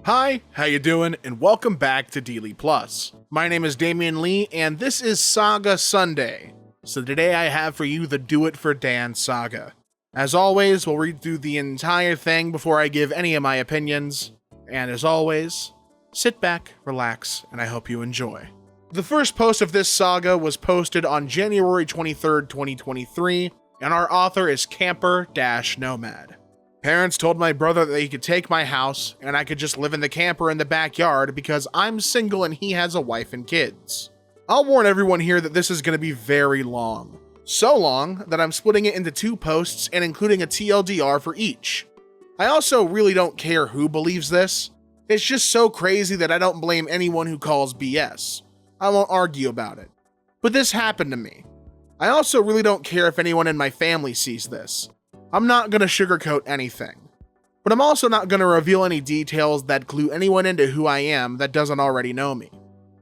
Hi, how you doing? And welcome back to DeeLee Plus. My name is Damian Lee, and this is Saga Sunday. So today I have for you the Do It for Dan saga. As always, we'll read through the entire thing before I give any of my opinions. And as always, sit back, relax, and I hope you enjoy. The first post of this saga was posted on January 23rd, 2023, and our author is Camper-Nomad. Parents told my brother that he could take my house and I could just live in the camper in the backyard because I'm single and he has a wife and kids. I'll warn everyone here that this is going to be very long. So long that I'm splitting it into 2 posts and including a TLDR for each. I also really don't care who believes this. It's just so crazy that I don't blame anyone who calls BS. I won't argue about it. But this happened to me. I also really don't care if anyone in my family sees this. I'm not going to sugarcoat anything, but I'm also not going to reveal any details that clue anyone into who I am that doesn't already know me.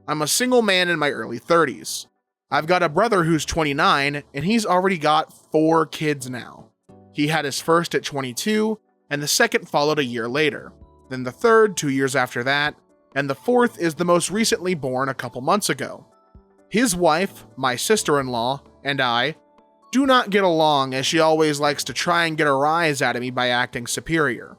I'm a single man in my early 30s. I've got a brother who's 29, and he's already got 4 kids now. He had his first at 22, and the second followed a year later, then the third 2 years after that, and the fourth is the most recently born a couple months ago. His wife, my sister-in-law, and I do not get along, as she always likes to try and get a rise out of me by acting superior.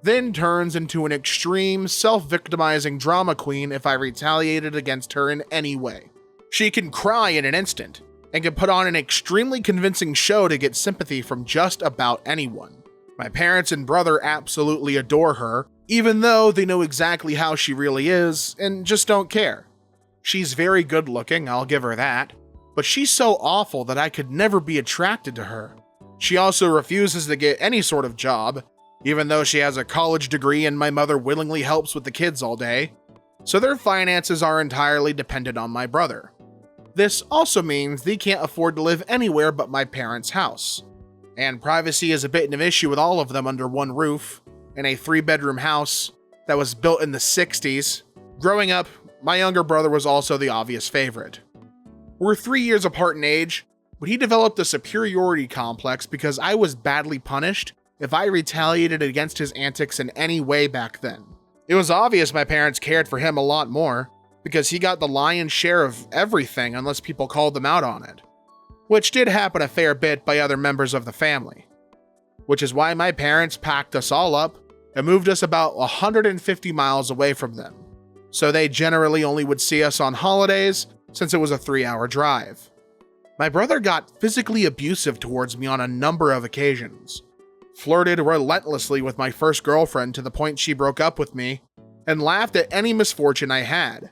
Then turns into an extreme, self-victimizing drama queen if I retaliated against her in any way. She can cry in an instant, and can put on an extremely convincing show to get sympathy from just about anyone. My parents and brother absolutely adore her, even though they know exactly how she really is, and just don't care. She's very good looking, I'll give her that. But she's so awful that I could never be attracted to her. She also refuses to get any sort of job, even though she has a college degree and my mother willingly helps with the kids all day. So their finances are entirely dependent on my brother. This also means they can't afford to live anywhere but my parents' house. And privacy is a bit of an issue with all of them under one roof, in a 3-bedroom house that was built in the 60s. Growing up, my younger brother was also the obvious favorite. We're 3 years apart in age, but he developed a superiority complex because I was badly punished if I retaliated against his antics in any way back then. It was obvious my parents cared for him a lot more, because he got the lion's share of everything unless people called them out on it. Which did happen a fair bit by other members of the family. Which is why my parents packed us all up and moved us about 150 miles away from them. So they generally only would see us on holidays, since it was a 3-hour drive. My brother got physically abusive towards me on a number of occasions, flirted relentlessly with my first girlfriend to the point she broke up with me, and laughed at any misfortune I had.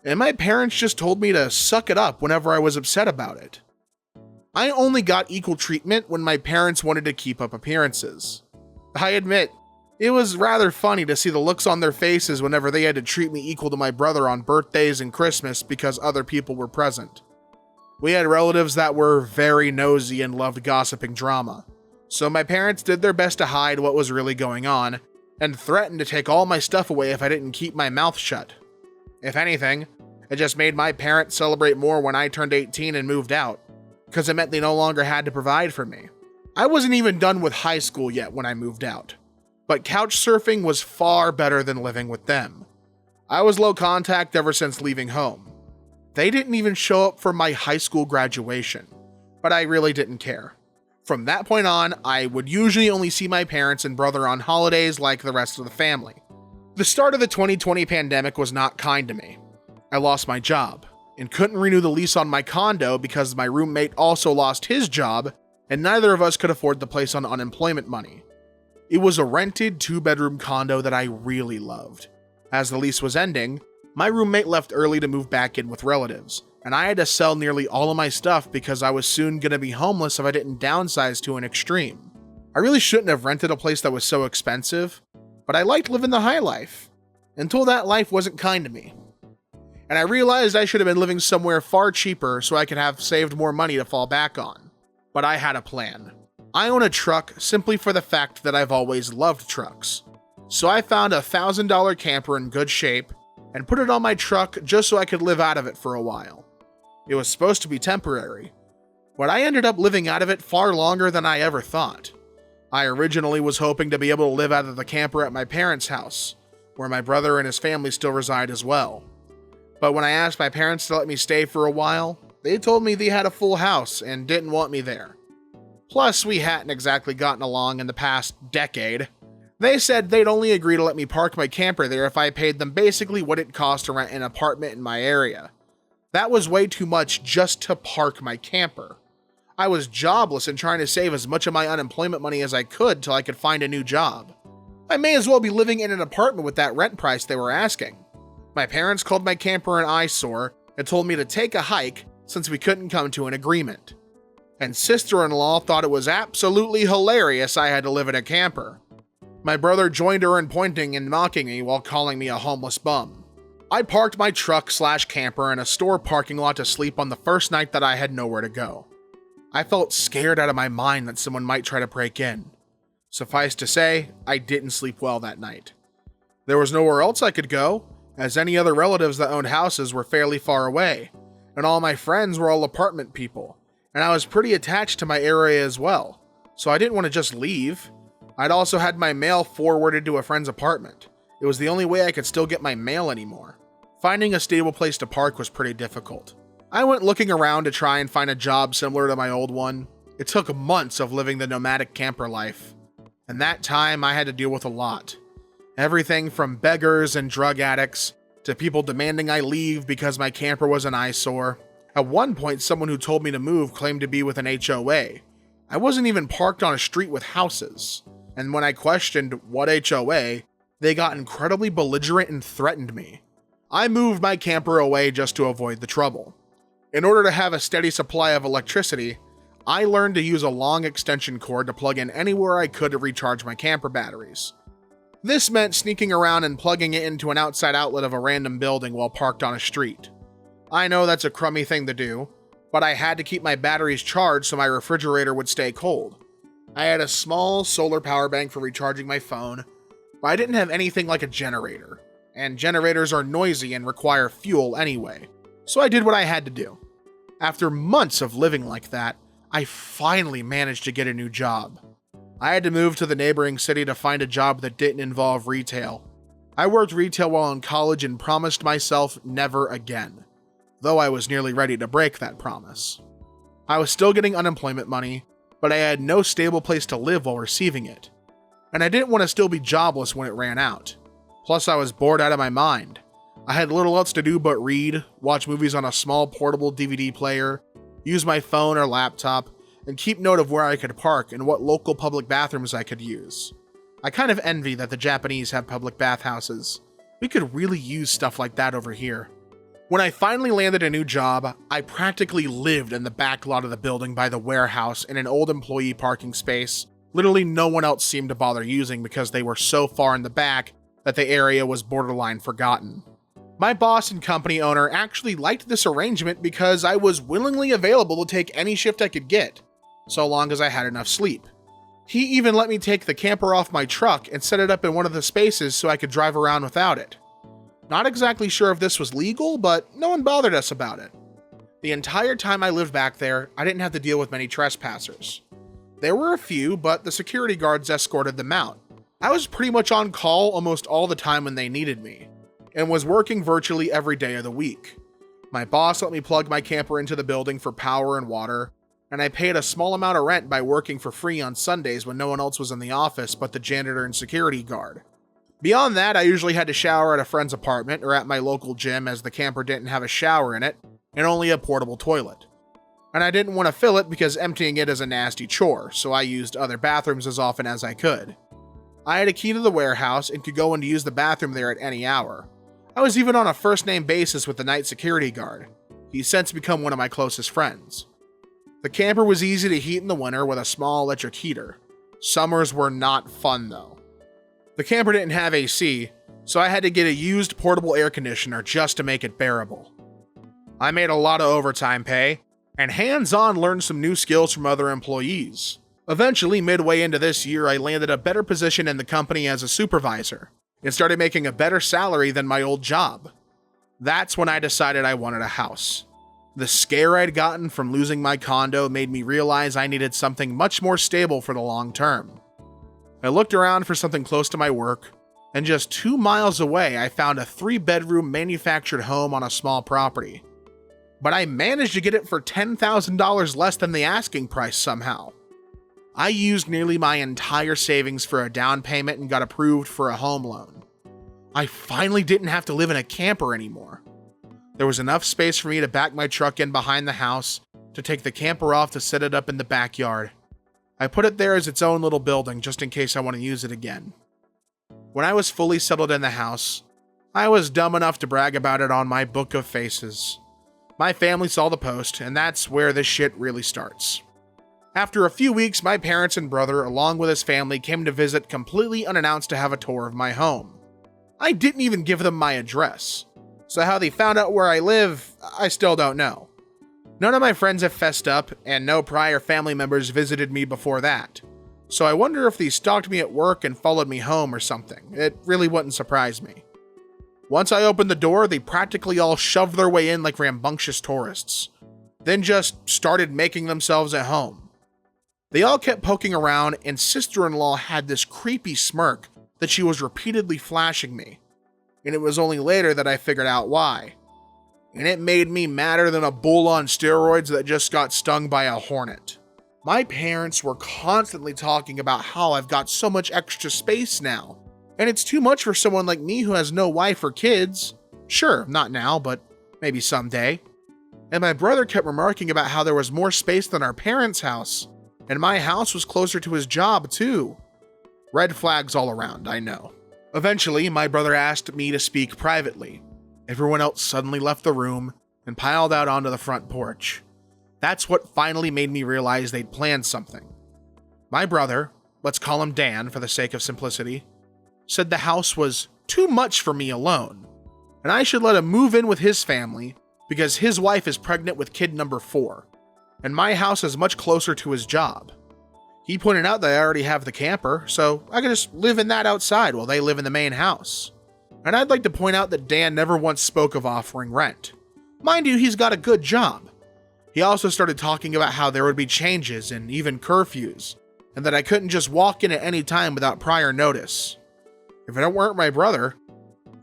And my parents just told me to suck it up whenever I was upset about it. I only got equal treatment when my parents wanted to keep up appearances. I admit, it was rather funny to see the looks on their faces whenever they had to treat me equal to my brother on birthdays and Christmas because other people were present. We had relatives that were very nosy and loved gossiping drama, so my parents did their best to hide what was really going on, and threatened to take all my stuff away if I didn't keep my mouth shut. If anything, it just made my parents celebrate more when I turned 18 and moved out, because it meant they no longer had to provide for me. I wasn't even done with high school yet when I moved out. But couch surfing was far better than living with them. I was low contact ever since leaving home. They didn't even show up for my high school graduation, but I really didn't care. From that point on, I would usually only see my parents and brother on holidays like the rest of the family. The start of the 2020 pandemic was not kind to me. I lost my job, and couldn't renew the lease on my condo because my roommate also lost his job, and neither of us could afford the place on unemployment money. It was a rented 2-bedroom condo that I really loved. As the lease was ending, my roommate left early to move back in with relatives, and I had to sell nearly all of my stuff because I was soon going to be homeless if I didn't downsize to an extreme. I really shouldn't have rented a place that was so expensive, but I liked living the high life, until that life wasn't kind to me. And I realized I should have been living somewhere far cheaper so I could have saved more money to fall back on. But I had a plan. I own a truck simply for the fact that I've always loved trucks. So I found a $1,000 camper in good shape and put it on my truck just so I could live out of it for a while. It was supposed to be temporary, but I ended up living out of it far longer than I ever thought. I originally was hoping to be able to live out of the camper at my parents' house, where my brother and his family still reside as well. But when I asked my parents to let me stay for a while, they told me they had a full house and didn't want me there. Plus, we hadn't exactly gotten along in the past decade. They said they'd only agree to let me park my camper there if I paid them basically what it cost to rent an apartment in my area. That was way too much just to park my camper. I was jobless and trying to save as much of my unemployment money as I could till I could find a new job. I may as well be living in an apartment with that rent price they were asking. My parents called my camper an eyesore and told me to take a hike since we couldn't come to an agreement. And sister-in-law thought it was absolutely hilarious I had to live in a camper. My brother joined her in pointing and mocking me while calling me a homeless bum. I parked my truck/camper in a store parking lot to sleep on the first night that I had nowhere to go. I felt scared out of my mind that someone might try to break in. Suffice to say, I didn't sleep well that night. There was nowhere else I could go, as any other relatives that owned houses were fairly far away, and all my friends were all apartment people, and I was pretty attached to my area as well, so I didn't want to just leave. I'd also had my mail forwarded to a friend's apartment. It was the only way I could still get my mail anymore. Finding a stable place to park was pretty difficult. I went looking around to try and find a job similar to my old one. It took months of living the nomadic camper life, and that time I had to deal with a lot. Everything from beggars and drug addicts to people demanding I leave because my camper was an eyesore. At one point, someone who told me to move claimed to be with an HOA. I wasn't even parked on a street with houses. And when I questioned what HOA, they got incredibly belligerent and threatened me. I moved my camper away just to avoid the trouble. In order to have a steady supply of electricity, I learned to use a long extension cord to plug in anywhere I could to recharge my camper batteries. This meant sneaking around and plugging it into an outside outlet of a random building while parked on a street. I know that's a crummy thing to do, but I had to keep my batteries charged so my refrigerator would stay cold. I had a small solar power bank for recharging my phone, but I didn't have anything like a generator, and generators are noisy and require fuel anyway, so I did what I had to do. After months of living like that, I finally managed to get a new job. I had to move to the neighboring city to find a job that didn't involve retail. I worked retail while in college and promised myself never again, though I was nearly ready to break that promise. I was still getting unemployment money, but I had no stable place to live while receiving it, and I didn't want to still be jobless when it ran out. Plus, I was bored out of my mind. I had little else to do but read, watch movies on a small portable DVD player, use my phone or laptop, and keep note of where I could park and what local public bathrooms I could use. I kind of envy that the Japanese have public bathhouses. We could really use stuff like that over here. When I finally landed a new job, I practically lived in the back lot of the building by the warehouse in an old employee parking space. Literally no one else seemed to bother using because they were so far in the back that the area was borderline forgotten. My boss and company owner actually liked this arrangement because I was willingly available to take any shift I could get, so long as I had enough sleep. He even let me take the camper off my truck and set it up in one of the spaces so I could drive around without it. Not exactly sure if this was legal, but no one bothered us about it. The entire time I lived back there, I didn't have to deal with many trespassers. There were a few, but the security guards escorted them out. I was pretty much on call almost all the time when they needed me, and was working virtually every day of the week. My boss let me plug my camper into the building for power and water, and I paid a small amount of rent by working for free on Sundays when no one else was in the office but the janitor and security guard. Beyond that, I usually had to shower at a friend's apartment or at my local gym as the camper didn't have a shower in it and only a portable toilet. And I didn't want to fill it because emptying it is a nasty chore, so I used other bathrooms as often as I could. I had a key to the warehouse and could go in to use the bathroom there at any hour. I was even on a first-name basis with the night security guard. He's since become one of my closest friends. The camper was easy to heat in the winter with a small electric heater. Summers were not fun though. The camper didn't have AC, so I had to get a used portable air conditioner just to make it bearable. I made a lot of overtime pay, and hands-on learned some new skills from other employees. Eventually, midway into this year, I landed a better position in the company as a supervisor, and started making a better salary than my old job. That's when I decided I wanted a house. The scare I'd gotten from losing my condo made me realize I needed something much more stable for the long term. I looked around for something close to my work, and just 2 miles away I found a 3-bedroom manufactured home on a small property. But I managed to get it for $10,000 less than the asking price somehow. I used nearly my entire savings for a down payment and got approved for a home loan. I finally didn't have to live in a camper anymore. There was enough space for me to back my truck in behind the house, to take the camper off to set it up in the backyard. I put it there as its own little building just in case I want to use it again. When I was fully settled in the house, I was dumb enough to brag about it on my book of faces. My family saw the post, and that's where this shit really starts. After a few weeks, my parents and brother, along with his family, came to visit completely unannounced to have a tour of my home. I didn't even give them my address, so how they found out where I live, I still don't know. None of my friends have fessed up, and no prior family members visited me before that, so I wonder if they stalked me at work and followed me home or something. It really wouldn't surprise me. Once I opened the door, they practically all shoved their way in like rambunctious tourists, then just started making themselves at home. They all kept poking around, and sister-in-law had this creepy smirk that she was repeatedly flashing me, and it was only later that I figured out why. And it made me madder than a bull on steroids that just got stung by a hornet. My parents were constantly talking about how I've got so much extra space now, and it's too much for someone like me who has no wife or kids. Sure, not now, but maybe someday. And my brother kept remarking about how there was more space than our parents' house, and my house was closer to his job too. Red flags all around, I know. Eventually, my brother asked me to speak privately. Everyone else suddenly left the room and piled out onto the front porch. That's what finally made me realize they'd planned something. My brother, let's call him Dan for the sake of simplicity, said the house was too much for me alone, and I should let him move in with his family because his wife is pregnant with kid number 4, and my house is much closer to his job. He pointed out that I already have the camper, so I could just live in that outside while they live in the main house. And I'd like to point out that Dan never once spoke of offering rent. Mind you, he's got a good job. He also started talking about how there would be changes and even curfews, and that I couldn't just walk in at any time without prior notice. If it weren't my brother,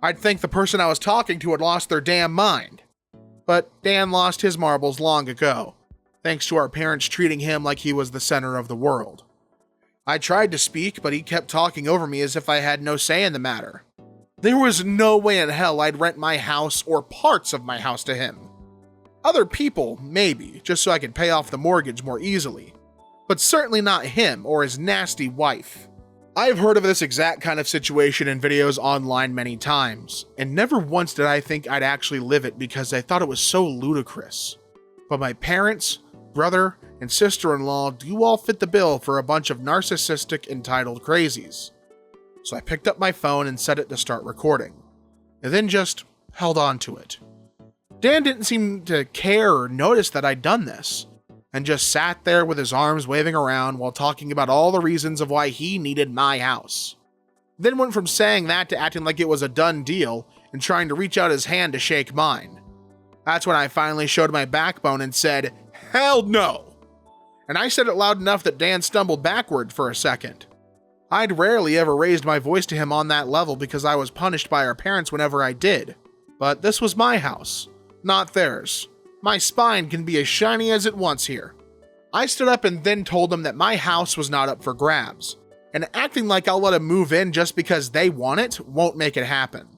I'd think the person I was talking to had lost their damn mind. But Dan lost his marbles long ago, thanks to our parents treating him like he was the center of the world. I tried to speak, but he kept talking over me as if I had no say in the matter. There was no way in hell I'd rent my house or parts of my house to him. Other people, maybe, just so I could pay off the mortgage more easily, but certainly not him or his nasty wife. I've heard of this exact kind of situation in videos online many times, and never once did I think I'd actually live it because I thought it was so ludicrous. But my parents, brother, and sister-in-law do all fit the bill for a bunch of narcissistic, entitled crazies. So I picked up my phone and set it to start recording, and then just held on to it. Dan didn't seem to care or notice that I'd done this, and just sat there with his arms waving around while talking about all the reasons of why he needed my house. Then went from saying that to acting like it was a done deal and trying to reach out his hand to shake mine. That's when I finally showed my backbone and said, "Hell no!" And I said it loud enough that Dan stumbled backward for a second. I'd rarely ever raised my voice to him on that level because I was punished by our parents whenever I did. But this was my house, not theirs. My spine can be as shiny as it wants here. I stood up and then told them that my house was not up for grabs, and acting like I'll let them move in just because they want it won't make it happen.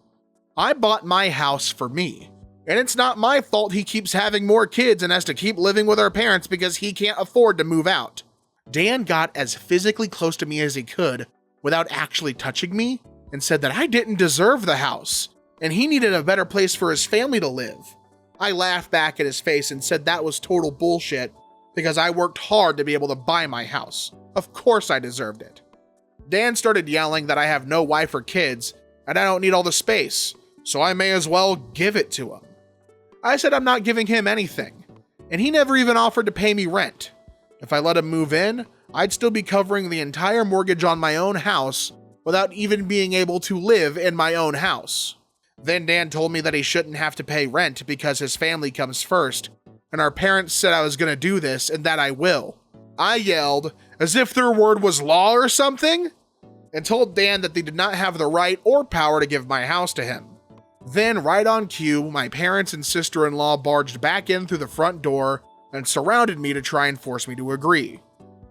I bought my house for me, and it's not my fault he keeps having more kids and has to keep living with our parents because he can't afford to move out. Dan got as physically close to me as he could without actually touching me and said that I didn't deserve the house, and he needed a better place for his family to live. I laughed back at his face and said that was total bullshit because I worked hard to be able to buy my house. Of course I deserved it. Dan started yelling that I have no wife or kids and I don't need all the space, so I may as well give it to him. I said I'm not giving him anything, and he never even offered to pay me rent. If I let him move in, I'd still be covering the entire mortgage on my own house without even being able to live in my own house. Then Dan told me that he shouldn't have to pay rent because his family comes first, and our parents said I was going to do this and that I will. I yelled, as if their word was law or something. and told Dan that they did not have the right or power to give my house to him. Then, right on cue, my parents and sister-in-law barged back in through the front door and surrounded me to try and force me to agree.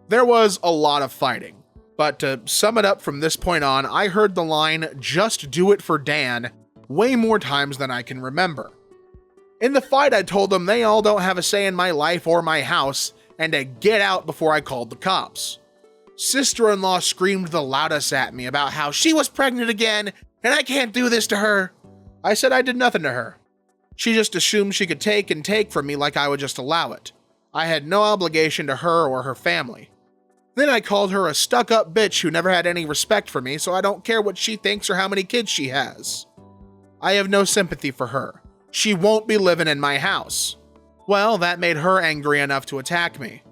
There was a lot of fighting, but to sum it up from this point on, I heard the line, "Just do it for Dan," way more times than I can remember. In the fight, I told them they all don't have a say in my life or my house, and to get out before I called the cops. Sister-in-law screamed the loudest at me about how she was pregnant again, and I can't do this to her. I said I did nothing to her. She just assumed she could take and take from me like I would just allow it. I had no obligation to her or her family. Then I called her a stuck-up bitch who never had any respect for me, so I don't care what she thinks or how many kids she has. I have no sympathy for her. She won't be living in my house. Well, that made her angry enough to attack me.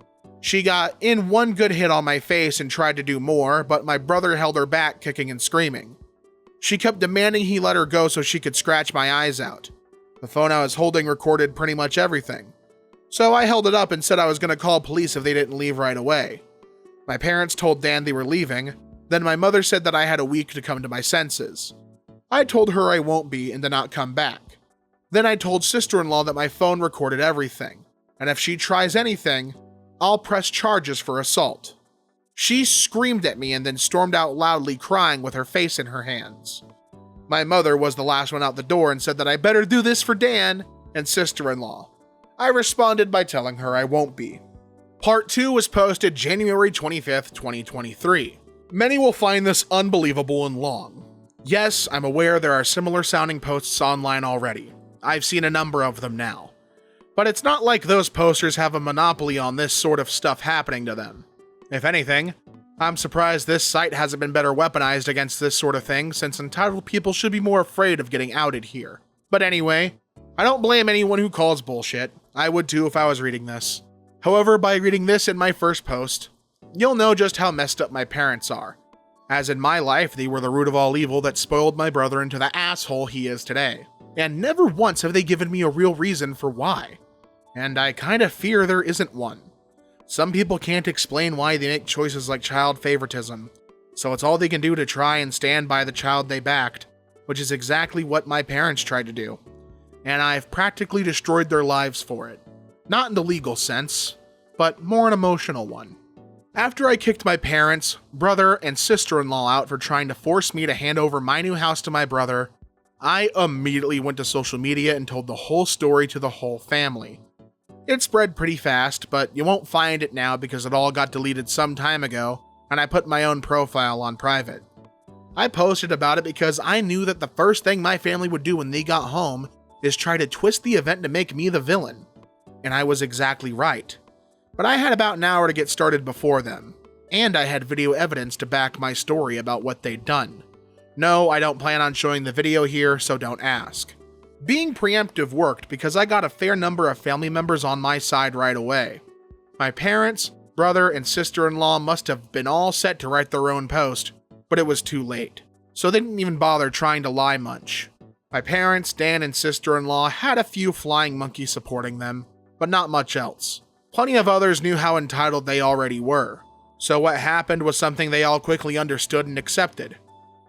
She got in one good hit on my face and tried to do more, but my brother held her back, kicking and screaming. She kept demanding he let her go so she could scratch my eyes out. The phone I was holding recorded pretty much everything. So I held it up and said I was going to call police if they didn't leave right away. My parents told Dan they were leaving, then my mother said that I had a week to come to my senses. I told her I won't be and to not come back. Then I told sister-in-law that my phone recorded everything, and if she tries anything, I'll press charges for assault. She screamed at me and then stormed out loudly, crying with her face in her hands. My mother was the last one out the door and said that I better do this for Dan and sister-in-law. I responded by telling her I won't be. Part 2 was posted January 25th, 2023. Many will find this unbelievable and long. Yes, I'm aware there are similar sounding posts online already. I've seen a number of them now. But it's not like those posters have a monopoly on this sort of stuff happening to them. If anything, I'm surprised this site hasn't been better weaponized against this sort of thing, since entitled people should be more afraid of getting outed here. But anyway, I don't blame anyone who calls bullshit. I would too if I was reading this. However, by reading this in my first post, you'll know just how messed up my parents are. As in my life, they were the root of all evil that spoiled my brother into the asshole he is today. And never once have they given me a real reason for why. And I kinda fear there isn't one. Some people can't explain why they make choices like child favoritism, so it's all they can do to try and stand by the child they backed, which is exactly what my parents tried to do. And I've practically destroyed their lives for it. Not in the legal sense, but more an emotional one. After I kicked my parents, brother, and sister-in-law out for trying to force me to hand over my new house to my brother, I immediately went to social media and told the whole story to the whole family. It spread pretty fast, but you won't find it now because it all got deleted some time ago, and I put my own profile on private. I posted about it because I knew that the first thing my family would do when they got home is try to twist the event to make me the villain. And I was exactly right. But I had about an hour to get started before them, and I had video evidence to back my story about what they'd done. No, I don't plan on showing the video here, so don't ask. Being preemptive worked because I got a fair number of family members on my side right away. My parents, brother, and sister-in-law must have been all set to write their own post, but it was too late, so they didn't even bother trying to lie much. My parents, Dan, and sister-in-law had a few flying monkeys supporting them, but not much else. Plenty of others knew how entitled they already were, so what happened was something they all quickly understood and accepted.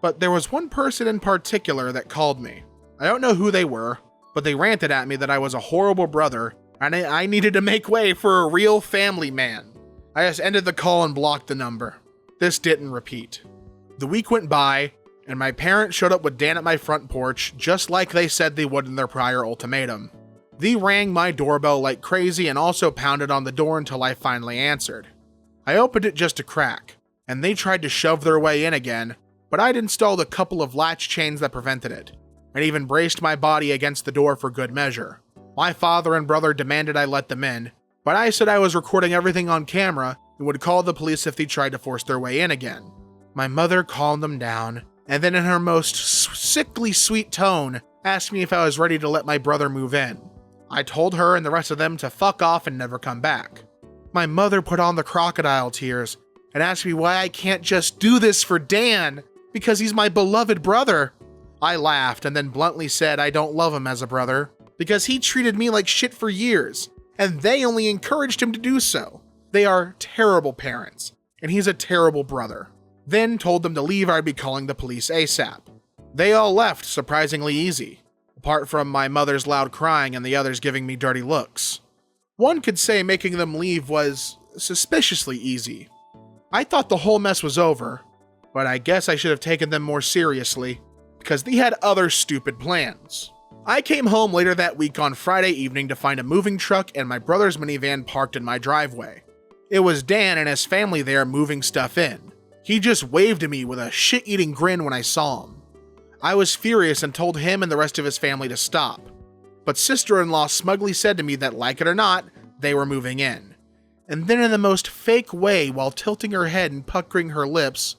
But there was one person in particular that called me. I don't know who they were, but they ranted at me that I was a horrible brother and I needed to make way for a real family man. I just ended the call and blocked the number. This didn't repeat. The week went by, and my parents showed up with Dan at my front porch, just like they said they would in their prior ultimatum. They rang my doorbell like crazy and also pounded on the door until I finally answered. I opened it just a crack, and they tried to shove their way in again, but I'd installed a couple of latch chains that prevented it, and even braced my body against the door for good measure. My father and brother demanded I let them in, but I said I was recording everything on camera and would call the police if they tried to force their way in again. My mother calmed them down, and then in her most sickly sweet tone, asked me if I was ready to let my brother move in. I told her and the rest of them to fuck off and never come back. My mother put on the crocodile tears and asked me why I can't just do this for Dan, because he's my beloved brother. I laughed and then bluntly said I don't love him as a brother, because he treated me like shit for years, and they only encouraged him to do so. They are terrible parents, and he's a terrible brother. then told them to leave or I'd be calling the police ASAP. They all left surprisingly easy, apart from my mother's loud crying and the others giving me dirty looks. One could say making them leave was suspiciously easy. I thought the whole mess was over, but I guess I should have taken them more seriously, because they had other stupid plans. I came home later that week on Friday evening to find a moving truck and my brother's minivan parked in my driveway. It was Dan and his family there moving stuff in. He just waved at me with a shit-eating grin when I saw him. I was furious and told him and the rest of his family to stop. But sister-in-law smugly said to me that, like it or not, they were moving in. And then in the most fake way, while tilting her head and puckering her lips,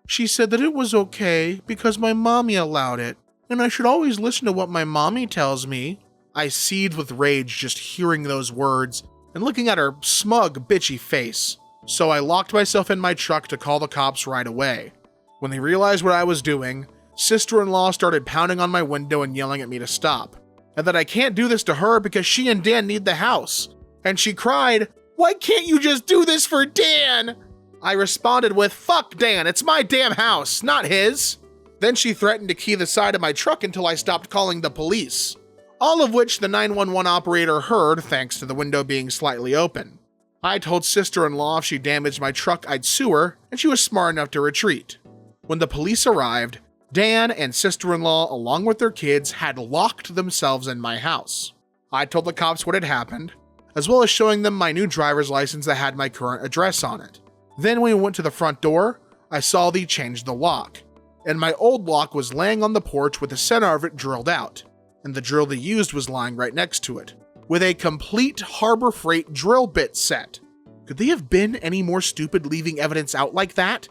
she said that it was okay because my mommy allowed it, and I should always listen to what my mommy tells me. I seethed with rage just hearing those words and looking at her smug, bitchy face. So I locked myself in my truck to call the cops right away. When they realized what I was doing, sister-in-law started pounding on my window and yelling at me to stop, and that I can't do this to her because she and Dan need the house. And she cried, "Why can't you just do this for Dan?" I responded with, "Fuck Dan, it's my damn house, not his." Then she threatened to key the side of my truck until I stopped calling the police. All of which the 911 operator heard thanks to the window being slightly open. I told sister-in-law if she damaged my truck I'd sue her, and she was smart enough to retreat. When the police arrived, Dan and sister-in-law along with their kids had locked themselves in my house. I told the cops what had happened, as well as showing them my new driver's license that had my current address on it. Then when we went to the front door, I saw they changed the lock, and my old lock was laying on the porch with the center of it drilled out, and the drill they used was lying right next to it, with a complete Harbor Freight drill bit set. Could they have been any more stupid leaving evidence out like that?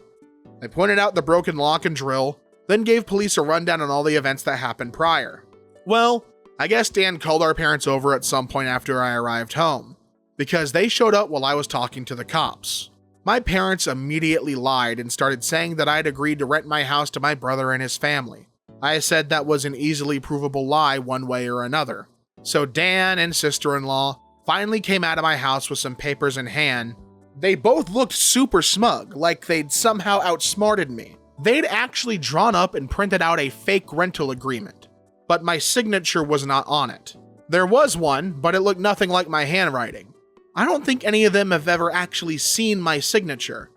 I pointed out the broken lock and drill, then gave police a rundown on all the events that happened prior. Well, I guess Dan called our parents over at some point after I arrived home, because they showed up while I was talking to the cops. My parents immediately lied and started saying that I'd agreed to rent my house to my brother and his family. I said that was an easily provable lie one way or another. So Dan and sister-in-law finally came out of my house with some papers in hand. They both looked super smug, like they'd somehow outsmarted me. They'd actually drawn up and printed out a fake rental agreement, but my signature was not on it. There was one, but it looked nothing like my handwriting. I don't think any of them have ever actually seen my signature,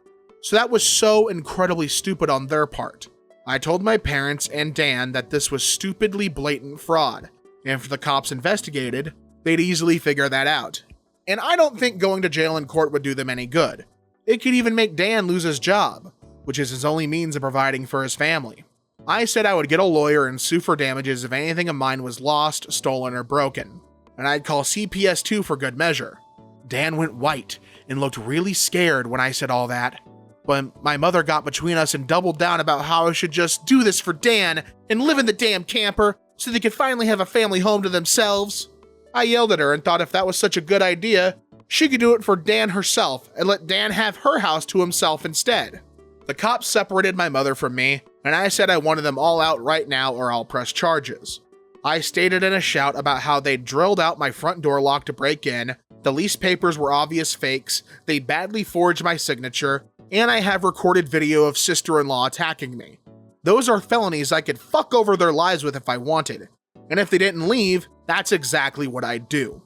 so that was so incredibly stupid on their part. I told my parents and Dan that this was stupidly blatant fraud, and if the cops investigated, they'd easily figure that out. And I don't think going to jail and court would do them any good. It could even make Dan lose his job, which is his only means of providing for his family. I said I would get a lawyer and sue for damages if anything of mine was lost, stolen, or broken, and I'd call CPS 2 for good measure. Dan went white and looked really scared when I said all that, but my mother got between us and doubled down about how I should just do this for Dan and live in the damn camper so they could finally have a family home to themselves. I yelled at her and thought if that was such a good idea, she could do it for Dan herself and let Dan have her house to himself instead. The cops separated my mother from me, and I said I wanted them all out right now or I'll press charges. I stated in a shout about how they'd drilled out my front door lock to break in, the lease papers were obvious fakes, they badly forged my signature, and I have recorded video of sister-in-law attacking me. Those are felonies I could fuck over their lives with if I wanted, and if they didn't leave, that's exactly what I'd do.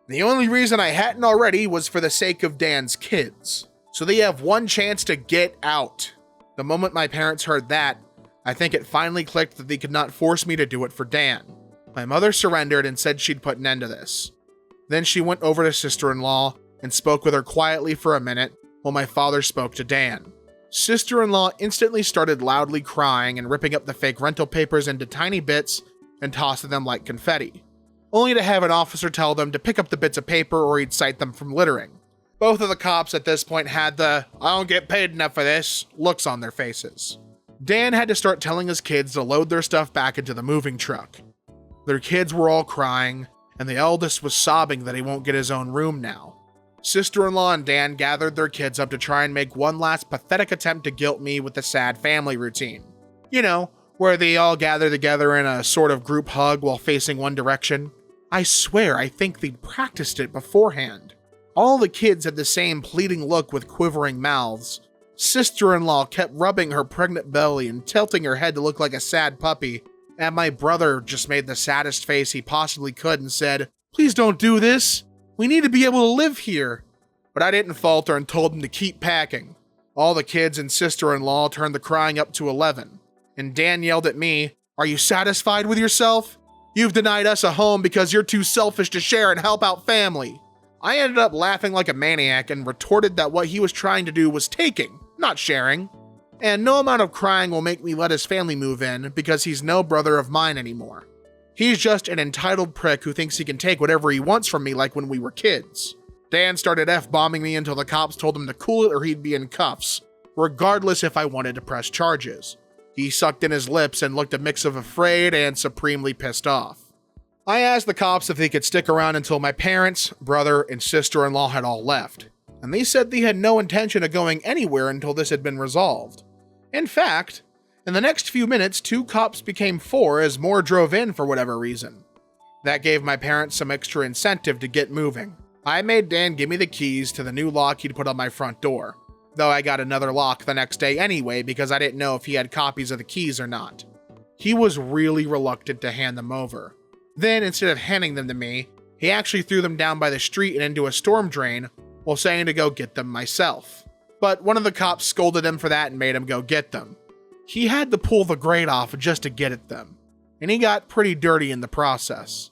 The only reason I hadn't already was for the sake of Dan's kids, so they have one chance to get out. The moment my parents heard that, I think it finally clicked that they could not force me to do it for Dan. My mother surrendered and said she'd put an end to this. Then she went over to sister-in-law and spoke with her quietly for a minute while my father spoke to Dan. Sister-in-law instantly started loudly crying and ripping up the fake rental papers into tiny bits and tossing them like confetti, only to have an officer tell them to pick up the bits of paper or he'd cite them from littering. Both of the cops at this point had the "I don't get paid enough for this" looks on their faces. Dan had to start telling his kids to load their stuff back into the moving truck. Their kids were all crying, and the eldest was sobbing that he won't get his own room now. Sister-in-law and Dan gathered their kids up to try and make one last pathetic attempt to guilt me with the sad family routine. You know, where they all gather together in a sort of group hug while facing one direction. I swear I think they'd practiced it beforehand. All the kids had the same pleading look with quivering mouths, Sister-in-law kept rubbing her pregnant belly and tilting her head to look like a sad puppy, and my brother just made the saddest face he possibly could and said, "Please don't do this. We need to be able to live here." But I didn't falter and told him to keep packing. All the kids and sister-in-law turned the crying up to 11, and Dan yelled at me, "Are you satisfied with yourself? You've denied us a home because you're too selfish to share and help out family." I ended up laughing like a maniac and retorted that what he was trying to do was taking, not sharing. And no amount of crying will make me let his family move in because he's no brother of mine anymore. He's just an entitled prick who thinks he can take whatever he wants from me like when we were kids. Dan started F-bombing me until the cops told him to cool it or he'd be in cuffs, regardless if I wanted to press charges. He sucked in his lips and looked a mix of afraid and supremely pissed off. I asked the cops if they could stick around until my parents, brother, and sister-in-law had all left, and they said they had no intention of going anywhere until this had been resolved. In fact, in the next few minutes, 2 cops became 4 as more drove in for whatever reason. That gave my parents some extra incentive to get moving. I made Dan give me the keys to the new lock he'd put on my front door, though I got another lock the next day anyway because I didn't know if he had copies of the keys or not. He was really reluctant to hand them over. Then, instead of handing them to me, he actually threw them down by the street and into a storm drain while saying to go get them myself. But one of the cops scolded him for that and made him go get them. He had to pull the grate off just to get at them, and he got pretty dirty in the process.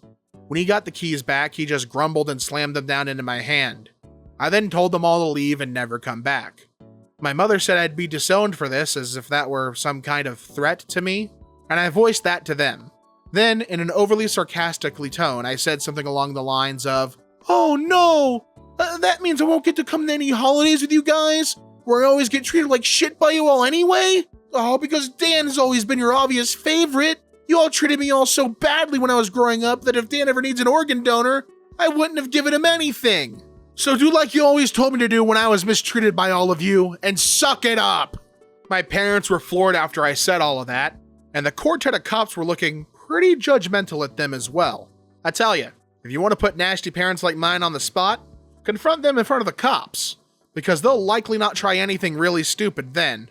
When he got the keys back, he just grumbled and slammed them down into my hand. I then told them all to leave and never come back. My mother said I'd be disowned for this as if that were some kind of threat to me, and I voiced that to them. Then, in an overly sarcastically tone, I said something along the lines of, "Oh no! That means I won't get to come to any holidays with you guys, where I always get treated like shit by you all anyway? Oh, because Dan has always been your obvious favorite. You all treated me all so badly when I was growing up that if Dan ever needs an organ donor, I wouldn't have given him anything. So do like you always told me to do when I was mistreated by all of you, and suck it up." My parents were floored after I said all of that, and the quartet of cops were looking pretty judgmental at them as well. I tell you, if you want to put nasty parents like mine on the spot, confront them in front of the cops, because they'll likely not try anything really stupid then.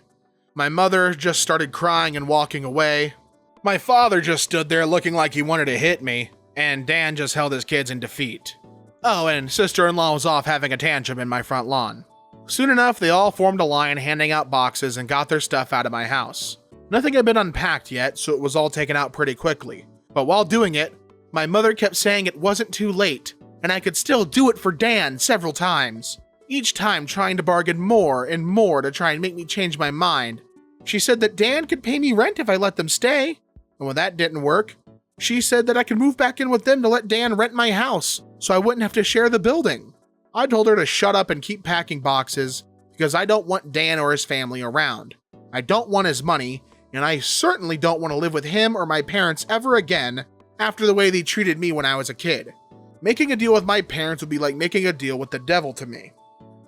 My mother just started crying and walking away. My father just stood there looking like he wanted to hit me, and Dan just held his kids in defeat. Oh, and sister-in-law was off having a tantrum in my front lawn. Soon enough, they all formed a line handing out boxes and got their stuff out of my house. Nothing had been unpacked yet, so it was all taken out pretty quickly. But while doing it, my mother kept saying it wasn't too late, and I could still do it for Dan several times, each time trying to bargain more and more to try and make me change my mind. She said that Dan could pay me rent if I let them stay, and when that didn't work, she said that I could move back in with them to let Dan rent my house, so I wouldn't have to share the building. I told her to shut up and keep packing boxes, because I don't want Dan or his family around. I don't want his money, and I certainly don't want to live with him or my parents ever again after the way they treated me when I was a kid. Making a deal with my parents would be like making a deal with the devil to me.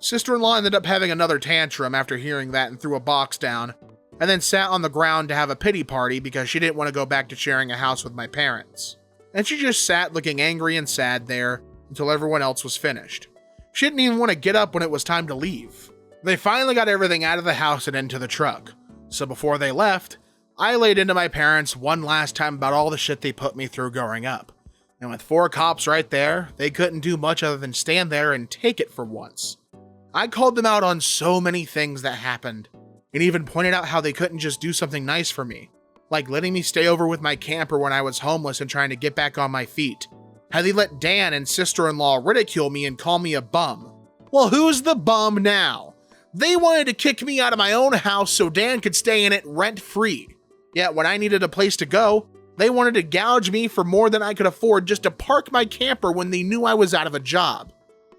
Sister-in-law ended up having another tantrum after hearing that and threw a box down, and then sat on the ground to have a pity party because she didn't want to go back to sharing a house with my parents. And she just sat looking angry and sad there until everyone else was finished. She didn't even want to get up when it was time to leave. They finally got everything out of the house and into the truck. So before they left, I laid into my parents one last time about all the shit they put me through growing up. And with 4 cops right there, they couldn't do much other than stand there and take it for once. I called them out on so many things that happened, and even pointed out how they couldn't just do something nice for me, like letting me stay over with my camper when I was homeless and trying to get back on my feet. How they let Dan and sister-in-law ridicule me and call me a bum. Well, who's the bum now? They wanted to kick me out of my own house so Dan could stay in it rent-free. Yet when I needed a place to go, they wanted to gouge me for more than I could afford just to park my camper when they knew I was out of a job.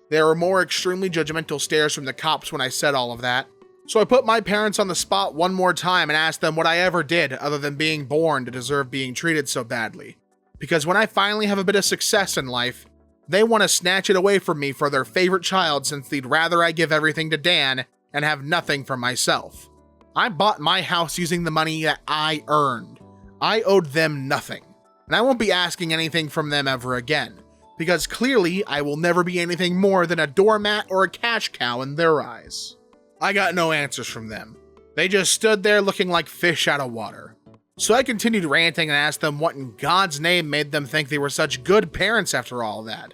There were more extremely judgmental stares from the cops when I said all of that, so I put my parents on the spot one more time and asked them what I ever did other than being born to deserve being treated so badly. Because when I finally have a bit of success in life, they want to snatch it away from me for their favorite child since they'd rather I give everything to Dan and have nothing for myself. I bought my house using the money that I earned. I owed them nothing, and I won't be asking anything from them ever again, because clearly I will never be anything more than a doormat or a cash cow in their eyes. I got no answers from them. They just stood there looking like fish out of water. So I continued ranting and asked them what in God's name made them think they were such good parents after all that.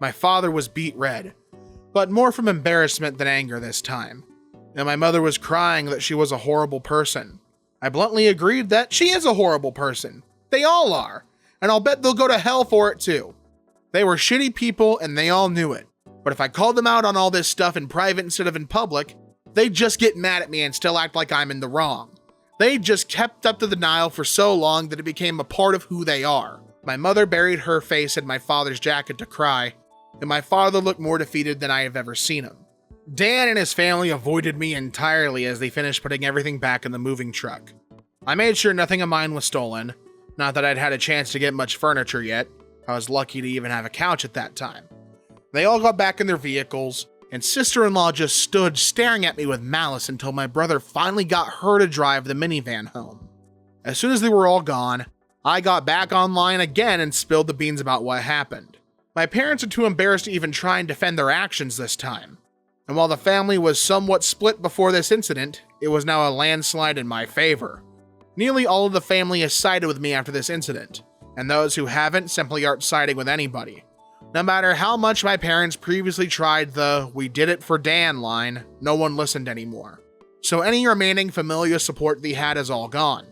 My father was beet red, but more from embarrassment than anger this time. And my mother was crying that she was a horrible person. I bluntly agreed that she is a horrible person. They all are, and I'll bet they'll go to hell for it too. They were shitty people and they all knew it. But if I called them out on all this stuff in private instead of in public, they'd just get mad at me and still act like I'm in the wrong. They just kept up the denial for so long that it became a part of who they are. My mother buried her face in my father's jacket to cry, and my father looked more defeated than I have ever seen him. Dan and his family avoided me entirely as they finished putting everything back in the moving truck. I made sure nothing of mine was stolen, not that I'd had a chance to get much furniture yet. I was lucky to even have a couch at that time. They all got back in their vehicles, and sister-in-law just stood staring at me with malice until my brother finally got her to drive the minivan home. As soon as they were all gone, I got back online again and spilled the beans about what happened. My parents are too embarrassed to even try and defend their actions this time. And while the family was somewhat split before this incident, it was now a landslide in my favor. Nearly all of the family has sided with me after this incident, and those who haven't simply aren't siding with anybody. No matter how much my parents previously tried the "we did it for Dan" line, no one listened anymore. So any remaining familial support they had is all gone.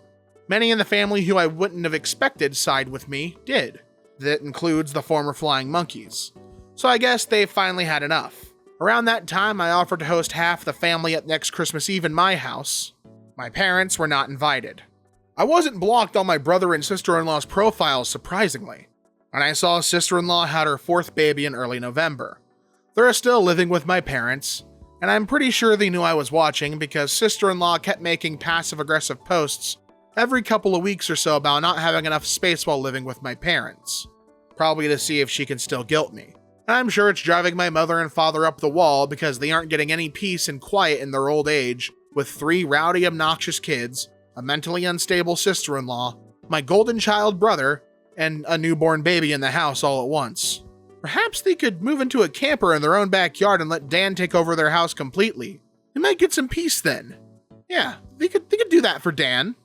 Many in the family who I wouldn't have expected side with me did. That includes the former flying monkeys. So I guess they finally had enough. Around that time, I offered to host half the family at next Christmas Eve in my house. My parents were not invited. I wasn't blocked on my brother and sister-in-law's profiles, surprisingly. And I saw sister-in-law had her fourth baby in early November. They're still living with my parents, and I'm pretty sure they knew I was watching because sister-in-law kept making passive-aggressive posts every couple of weeks or so about not having enough space while living with my parents. Probably to see if she can still guilt me. And I'm sure it's driving my mother and father up the wall because they aren't getting any peace and quiet in their old age with 3 rowdy, obnoxious kids, a mentally unstable sister-in-law, my golden child brother, and a newborn baby in the house all at once. Perhaps they could move into a camper in their own backyard and let Dan take over their house completely. They might get some peace then. Yeah, they could do that for Dan.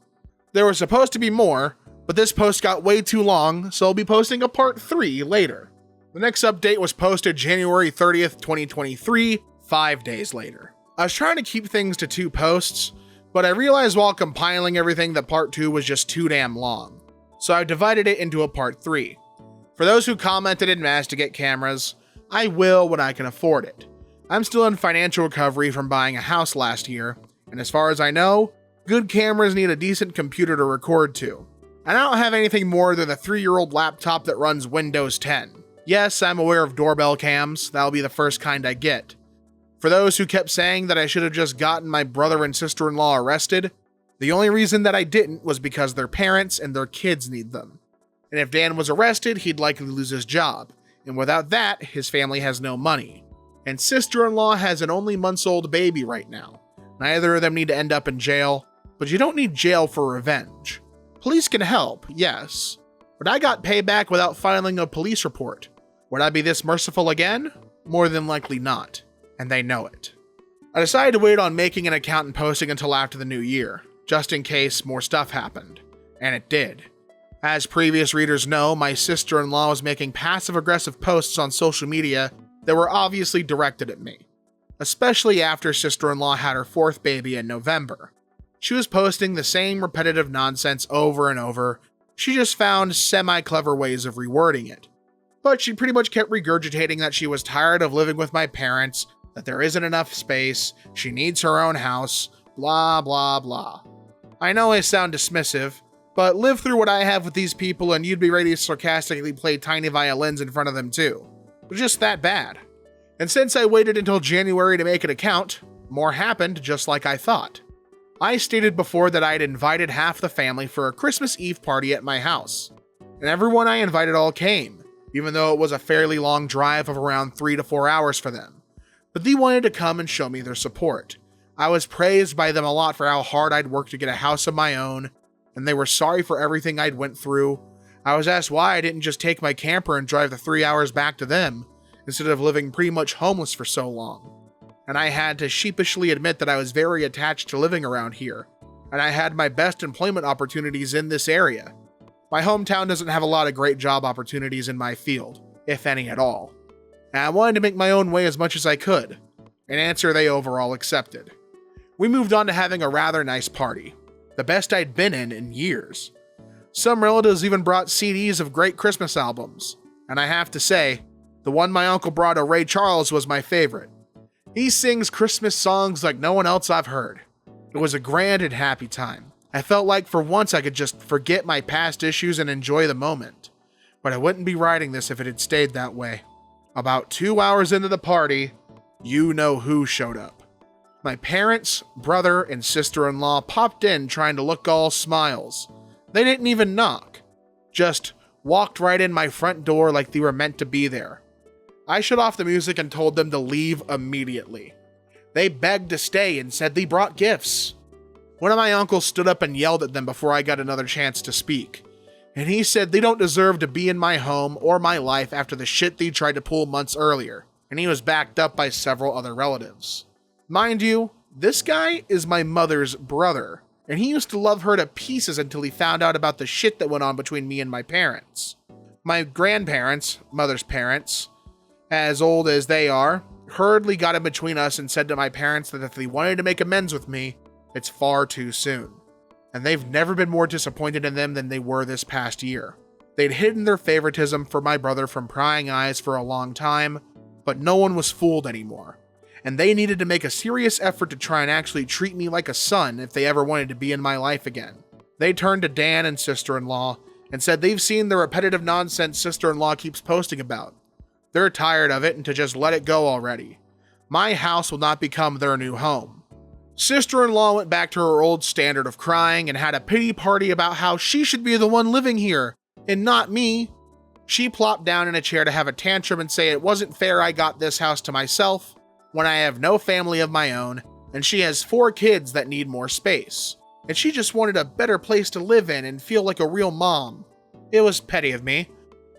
There was supposed to be more, but this post got way too long, so I'll be posting a part 3 later. The next update was posted January 30th, 2023, 5 days later. I was trying to keep things to 2 posts, but I realized while compiling everything that part 2 was just too damn long. So I divided it into a part 3. For those who commented and asked to get cameras, I will when I can afford it. I'm still in financial recovery from buying a house last year, and as far as I know, good cameras need a decent computer to record to. And I don't have anything more than a 3-year-old laptop that runs Windows 10. Yes, I'm aware of doorbell cams, that'll be the first kind I get. For those who kept saying that I should have just gotten my brother and sister-in-law arrested, the only reason that I didn't was because their parents and their kids need them. And if Dan was arrested, he'd likely lose his job. And without that, his family has no money. And sister-in-law has an only months-old baby right now. Neither of them need to end up in jail, but you don't need jail for revenge. Police can help, yes. But I got payback without filing a police report. Would I be this merciful again? More than likely not. And they know it. I decided to wait on making an account and posting until after the new year, just in case more stuff happened. And it did. As previous readers know, my sister-in-law was making passive-aggressive posts on social media that were obviously directed at me. Especially after sister-in-law had her 4th baby in November. She was posting the same repetitive nonsense over and over. She just found semi-clever ways of rewording it. But she pretty much kept regurgitating that she was tired of living with my parents, that there isn't enough space, she needs her own house, blah blah blah. I know I sound dismissive, but live through what I have with these people and you'd be ready to sarcastically play tiny violins in front of them too. They're just that bad. And since I waited until January to make an account, more happened just like I thought. I stated before that I had invited half the family for a Christmas Eve party at my house. And everyone I invited all came, even though it was a fairly long drive of around 3 to 4 hours for them. But they wanted to come and show me their support. I was praised by them a lot for how hard I'd worked to get a house of my own, and they were sorry for everything I'd went through. I was asked why I didn't just take my camper and drive the 3 hours back to them, instead of living pretty much homeless for so long. and I had to sheepishly admit that I was very attached to living around here, and I had my best employment opportunities in this area. My hometown doesn't have a lot of great job opportunities in my field, if any at all, and I wanted to make my own way as much as I could, an answer they overall accepted. We moved on to having a rather nice party, the best I'd been in years. Some relatives even brought CDs of great Christmas albums, and I have to say, the one my uncle brought of Ray Charles was my favorite. He sings Christmas songs like no one else I've heard. It was a grand and happy time. I felt like for once I could just forget my past issues and enjoy the moment. But I wouldn't be writing this if it had stayed that way. About 2 hours into the party, you know who showed up. My parents, brother, and sister-in-law popped in trying to look all smiles. They didn't even knock. Just walked right in my front door like they were meant to be there. I shut off the music and told them to leave immediately. They begged to stay and said they brought gifts. One of my uncles stood up and yelled at them before I got another chance to speak. And he said they don't deserve to be in my home or my life after the shit they tried to pull months earlier. And he was backed up by several other relatives. Mind you, this guy is my mother's brother, and he used to love her to pieces until he found out about the shit that went on between me and my parents. My grandparents, mother's parents, as old as they are, hurriedly got in between us and said to my parents that if they wanted to make amends with me, it's far too soon. And they've never been more disappointed in them than they were this past year. They'd hidden their favoritism for my brother from prying eyes for a long time, but no one was fooled anymore. And they needed to make a serious effort to try and actually treat me like a son if they ever wanted to be in my life again. They turned to Dan and sister-in-law and said they've seen the repetitive nonsense sister-in-law keeps posting about. They're tired of it and to just let it go already. My house will not become their new home. Sister-in-law went back to her old standard of crying and had a pity party about how she should be the one living here and not me. She plopped down in a chair to have a tantrum and say it wasn't fair I got this house to myself when I have no family of my own, and she has 4 kids that need more space, and she just wanted a better place to live in and feel like a real mom. It was petty of me,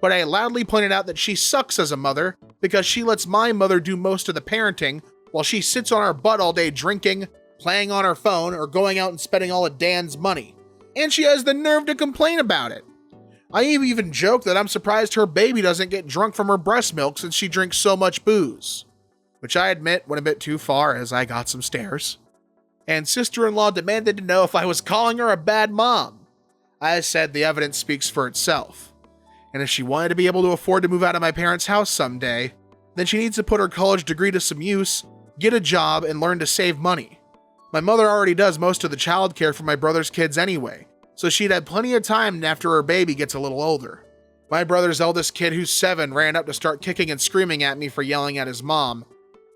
but I loudly pointed out that she sucks as a mother because she lets my mother do most of the parenting while she sits on her butt all day drinking, playing on her phone, or going out and spending all of Dan's money. And she has the nerve to complain about it. I even joked that I'm surprised her baby doesn't get drunk from her breast milk since she drinks so much booze. Which I admit went a bit too far as I got some stares. And sister-in-law demanded to know if I was calling her a bad mom. I said the evidence speaks for itself. And if she wanted to be able to afford to move out of my parents' house someday, then she needs to put her college degree to some use, get a job, and learn to save money. My mother already does most of the childcare for my brother's kids anyway, so she'd have plenty of time after her baby gets a little older. My brother's eldest kid, who's 7, ran up to start kicking and screaming at me for yelling at his mom,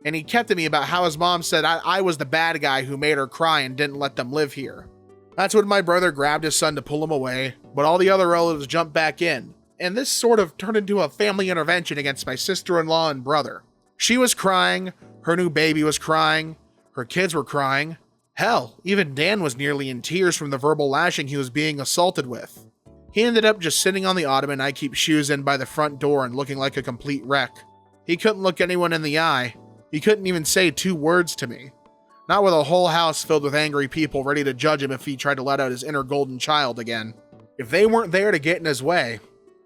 and he kept at me about how his mom said I was the bad guy who made her cry and didn't let them live here. That's when my brother grabbed his son to pull him away, but all the other relatives jumped back in, and this sort of turned into a family intervention against my sister-in-law and brother. She was crying, her new baby was crying, her kids were crying. Hell, even Dan was nearly in tears from the verbal lashing he was being assaulted with. He ended up just sitting on the ottoman I keep shoes in by the front door and looking like a complete wreck. He couldn't look anyone in the eye. He couldn't even say 2 words to me. Not with a whole house filled with angry people ready to judge him if he tried to let out his inner golden child again. If they weren't there to get in his way,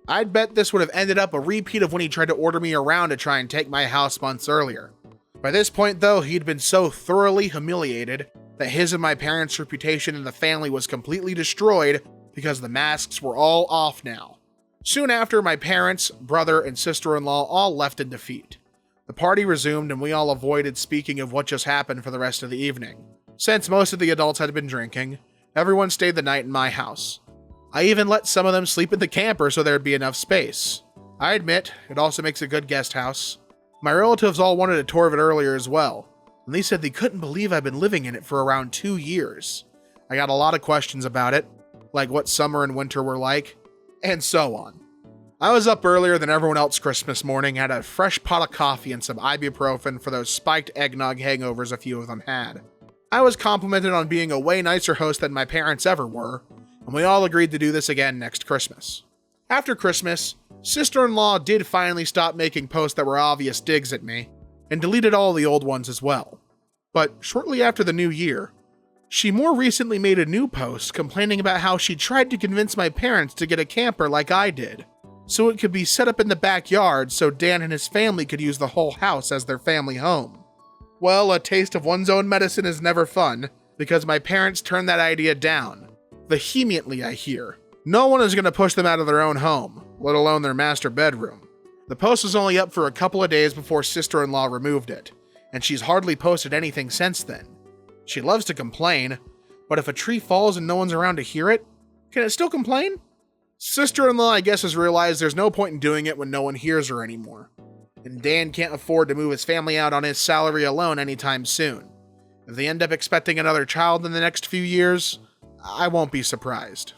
I'd bet this would have ended up a repeat of when he tried to order me around to try and take my house months earlier. By this point though, he'd been so thoroughly humiliated that his and my parents' reputation in the family was completely destroyed because the masks were all off now. Soon after, my parents, brother, and sister-in-law all left in defeat. The party resumed and we all avoided speaking of what just happened for the rest of the evening. Since most of the adults had been drinking, everyone stayed the night in my house. I even let some of them sleep in the camper so there'd be enough space. I admit, it also makes a good guest house. My relatives all wanted a tour of it earlier as well, and they said they couldn't believe I've been living in it for around 2 years. I got a lot of questions about it, like what summer and winter were like, and so on. I was up earlier than everyone else Christmas morning, had a fresh pot of coffee and some ibuprofen for those spiked eggnog hangovers a few of them had. I was complimented on being a way nicer host than my parents ever were, and we all agreed to do this again next Christmas. After Christmas, sister-in-law did finally stop making posts that were obvious digs at me, and deleted all the old ones as well. But shortly after the new year, she more recently made a new post complaining about how she tried to convince my parents to get a camper like I did, so it could be set up in the backyard so Dan and his family could use the whole house as their family home. Well, a taste of one's own medicine is never fun, because my parents turned that idea down. Vehemently, I hear. No one is going to push them out of their own home, let alone their master bedroom. The post was only up for a couple of days before sister-in-law removed it, and she's hardly posted anything since then. She loves to complain, but if a tree falls and no one's around to hear it, can it still complain? Sister-in-law, I guess, has realized there's no point in doing it when no one hears her anymore. And Dan can't afford to move his family out on his salary alone anytime soon. If they end up expecting another child in the next few years, I won't be surprised.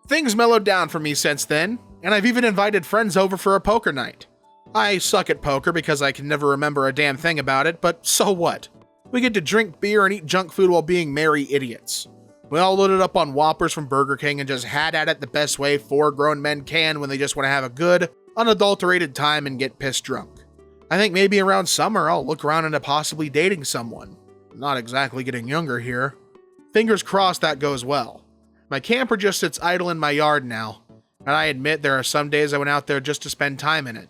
Things mellowed down for me since then, and I've even invited friends over for a poker night. I suck at poker because I can never remember a damn thing about it, but so what? We get to drink beer and eat junk food while being merry idiots. We all loaded up on Whoppers from Burger King and just had at it the best way 4 grown men can when they just want to have a good, unadulterated time and get pissed drunk. I think maybe around summer I'll look around into possibly dating someone. Not exactly getting younger here. Fingers crossed that goes well. My camper just sits idle in my yard now, and I admit there are some days I went out there just to spend time in it.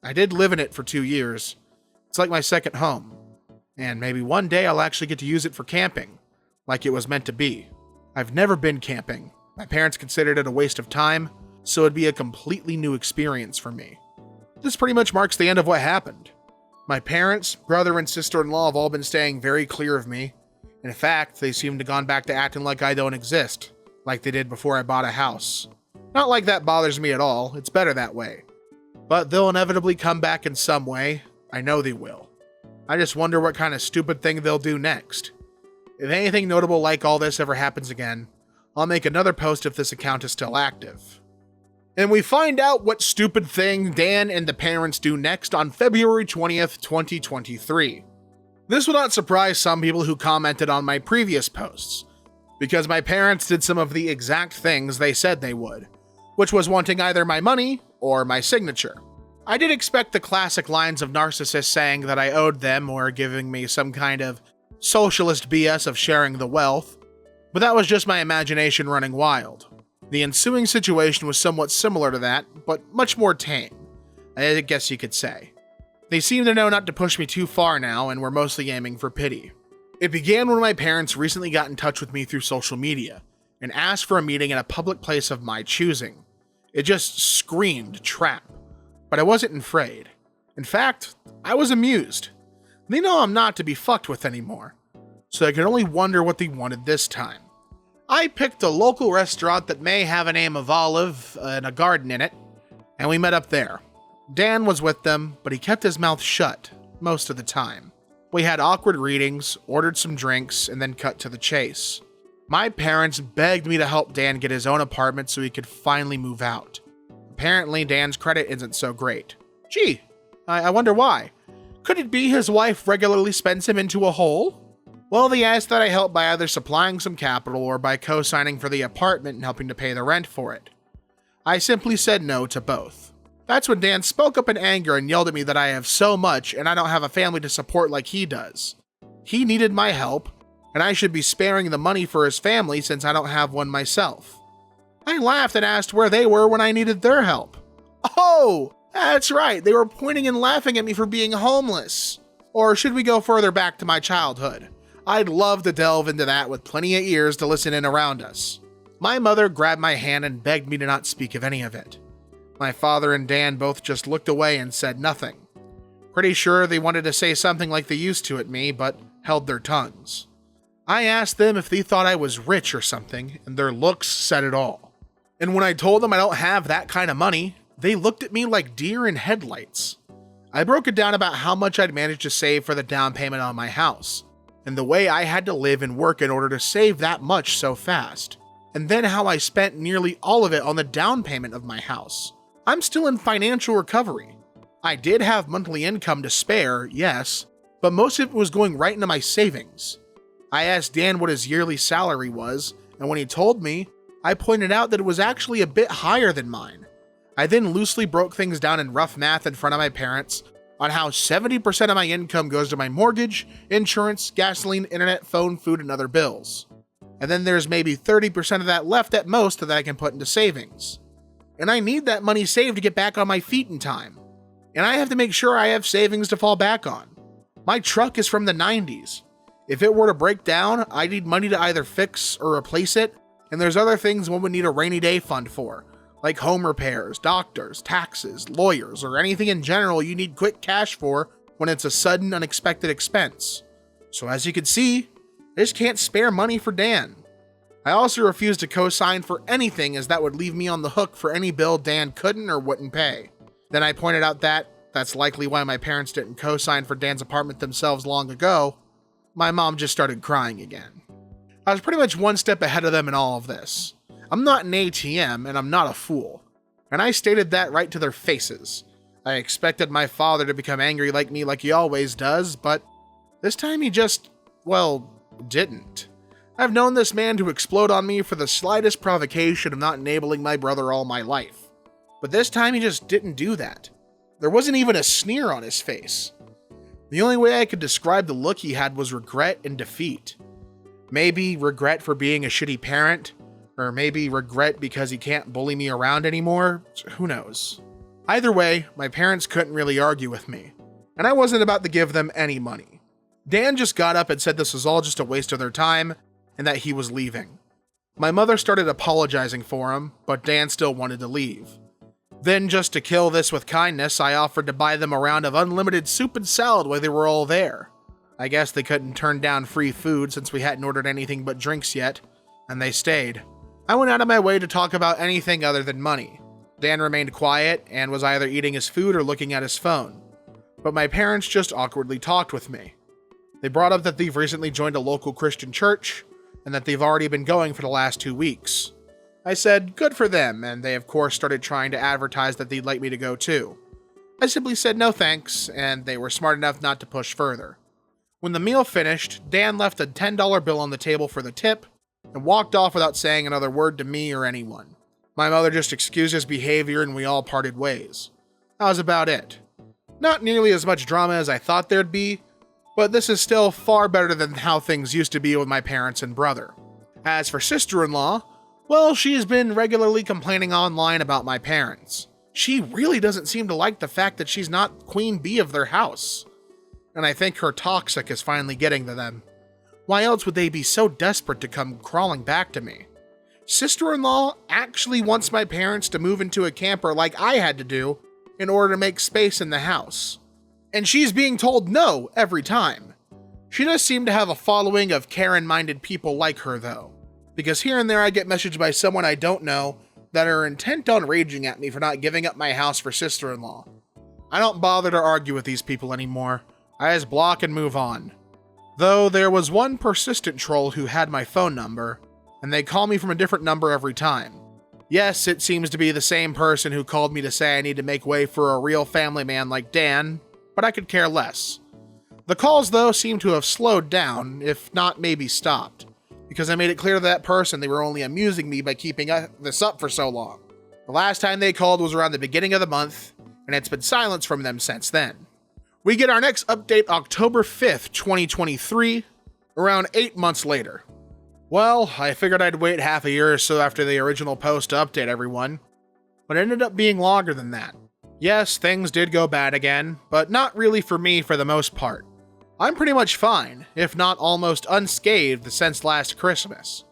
I did live in it for 2 years. It's like my second home. And maybe one day I'll actually get to use it for camping, like it was meant to be. I've never been camping. My parents considered it a waste of time, so it'd be a completely new experience for me. This pretty much marks the end of what happened. My parents, brother, and sister-in-law have all been staying very clear of me. In fact, they seem to have gone back to acting like I don't exist, like they did before I bought a house. Not like that bothers me at all, it's better that way. But they'll inevitably come back in some way. I know they will. I just wonder what kind of stupid thing they'll do next. If anything notable like all this ever happens again, I'll make another post if this account is still active. And we find out what stupid thing Dan and the parents do next on February 20th, 2023. This will not surprise some people who commented on my previous posts, because my parents did some of the exact things they said they would, which was wanting either my money or my signature. I did expect the classic lines of narcissists saying that I owed them or giving me some kind of socialist BS of sharing the wealth, but that was just my imagination running wild. The ensuing situation was somewhat similar to that, but much more tame, I guess you could say. They seem to know not to push me too far now and were mostly aiming for pity. It began when my parents recently got in touch with me through social media and asked for a meeting in a public place of my choosing. It just screamed trap. But I wasn't afraid. In fact, I was amused. They know I'm not to be fucked with anymore, so I could only wonder what they wanted this time. I picked a local restaurant that may have a name of Olive and a garden in it, and we met up there. Dan was with them, but he kept his mouth shut most of the time. We had awkward readings, ordered some drinks, and then cut to the chase. My parents begged me to help Dan get his own apartment so he could finally move out. Apparently, Dan's credit isn't so great. Gee, I wonder why. Could it be his wife regularly spends him into a hole? Well, they asked that I help by either supplying some capital or by co-signing for the apartment and helping to pay the rent for it. I simply said no to both. That's when Dan spoke up in anger and yelled at me that I have so much and I don't have a family to support like he does. He needed my help, and I should be sparing the money for his family since I don't have one myself. I laughed and asked where they were when I needed their help. Oh, that's right, they were pointing and laughing at me for being homeless. Or should we go further back to my childhood? I'd love to delve into that with plenty of ears to listen in around us. My mother grabbed my hand and begged me to not speak of any of it. My father and Dan both just looked away and said nothing. Pretty sure they wanted to say something like they used to at me, but held their tongues. I asked them if they thought I was rich or something, and their looks said it all. And when I told them I don't have that kind of money, they looked at me like deer in headlights. I broke it down about how much I'd managed to save for the down payment on my house, and the way I had to live and work in order to save that much so fast, and then how I spent nearly all of it on the down payment of my house. I'm still in financial recovery. I did have monthly income to spare, yes, but most of it was going right into my savings. I asked Dan what his yearly salary was, and when he told me, I pointed out that it was actually a bit higher than mine. I then loosely broke things down in rough math in front of my parents, on how 70% of my income goes to my mortgage, insurance, gasoline, internet, phone, food, and other bills. And then there's maybe 30% of that left at most that I can put into savings. And I need that money saved to get back on my feet in time. And I have to make sure I have savings to fall back on. My truck is from the 90s. If it were to break down, I need money to either fix or replace it, and there's other things one would need a rainy day fund for, like home repairs, doctors, taxes, lawyers, or anything in general you need quick cash for when it's a sudden, unexpected expense. So as you can see, I just can't spare money for Dan. I also refuse to co-sign for anything, as that would leave me on the hook for any bill Dan couldn't or wouldn't pay. Then I pointed out that that's likely why my parents didn't co-sign for Dan's apartment themselves long ago. My mom just started crying again. I was pretty much one step ahead of them in all of this. I'm not an ATM, and I'm not a fool. And I stated that right to their faces. I expected my father to become angry like me like he always does, but this time he just, well, didn't. I've known this man to explode on me for the slightest provocation of not enabling my brother all my life. But this time he just didn't do that. There wasn't even a sneer on his face. The only way I could describe the look he had was regret and defeat. Maybe regret for being a shitty parent, or maybe regret because he can't bully me around anymore. Who knows? Either way, my parents couldn't really argue with me, and I wasn't about to give them any money. Dan just got up and said this was all just a waste of their time, and that he was leaving. My mother started apologizing for him, but Dan still wanted to leave. Then, just to kill this with kindness, I offered to buy them a round of unlimited soup and salad while they were all there. I guess they couldn't turn down free food since we hadn't ordered anything but drinks yet, and they stayed. I went out of my way to talk about anything other than money. Dan remained quiet and was either eating his food or looking at his phone. But my parents just awkwardly talked with me. They brought up that they've recently joined a local Christian church, and that they've already been going for the last 2 weeks. I said, good for them, and they of course started trying to advertise that they'd like me to go too. I simply said no thanks, and they were smart enough not to push further. When the meal finished, Dan left a $10 bill on the table for the tip, and walked off without saying another word to me or anyone. My mother just excused his behavior and we all parted ways. That was about it. Not nearly as much drama as I thought there'd be, but this is still far better than how things used to be with my parents and brother. As for sister-in-law, well, she's been regularly complaining online about my parents. She really doesn't seem to like the fact that she's not queen bee of their house. And I think her toxic is finally getting to them. Why else would they be so desperate to come crawling back to me? Sister-in-law actually wants my parents to move into a camper like I had to do in order to make space in the house. And she's being told no every time. She does seem to have a following of Karen-minded people like her though, because here and there I get messaged by someone I don't know that are intent on raging at me for not giving up my house for sister-in-law. I don't bother to argue with these people anymore. I just block and move on. Though there was one persistent troll who had my phone number, and they call me from a different number every time. Yes, it seems to be the same person who called me to say I need to make way for a real family man like Dan, but I could care less. The calls, though, seem to have slowed down, if not maybe stopped, because I made it clear to that person they were only amusing me by keeping this up for so long. The last time they called was around the beginning of the month, and it's been silence from them since then. We get our next update October 5th, 2023, around 8 months later. Well, I figured I'd wait half a year or so after the original post to update everyone, but it ended up being longer than that. Yes, things did go bad again, but not really for me for the most part. I'm pretty much fine, if not almost unscathed since last Christmas,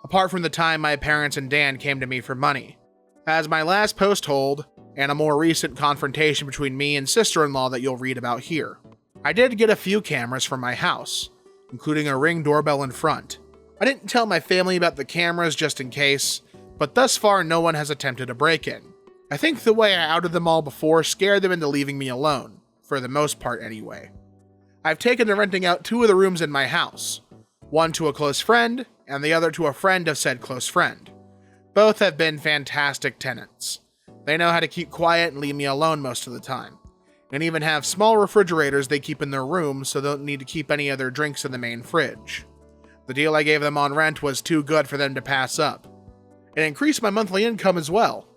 apart from the time my parents and Dan came to me for money. As my last post told, and a more recent confrontation between me and sister-in-law that you'll read about here. I did get a few cameras from my house, including a Ring doorbell in front. I didn't tell my family about the cameras just in case, but thus far no one has attempted a break-in. I think the way I outed them all before scared them into leaving me alone, for the most part anyway. I've taken to renting out 2 of the rooms in my house, one to a close friend, and the other to a friend of said close friend. Both have been fantastic tenants. They know how to keep quiet and leave me alone most of the time, and even have small refrigerators they keep in their rooms so they don't need to keep any of their drinks in the main fridge. The deal I gave them on rent was too good for them to pass up. It increased my monthly income as well.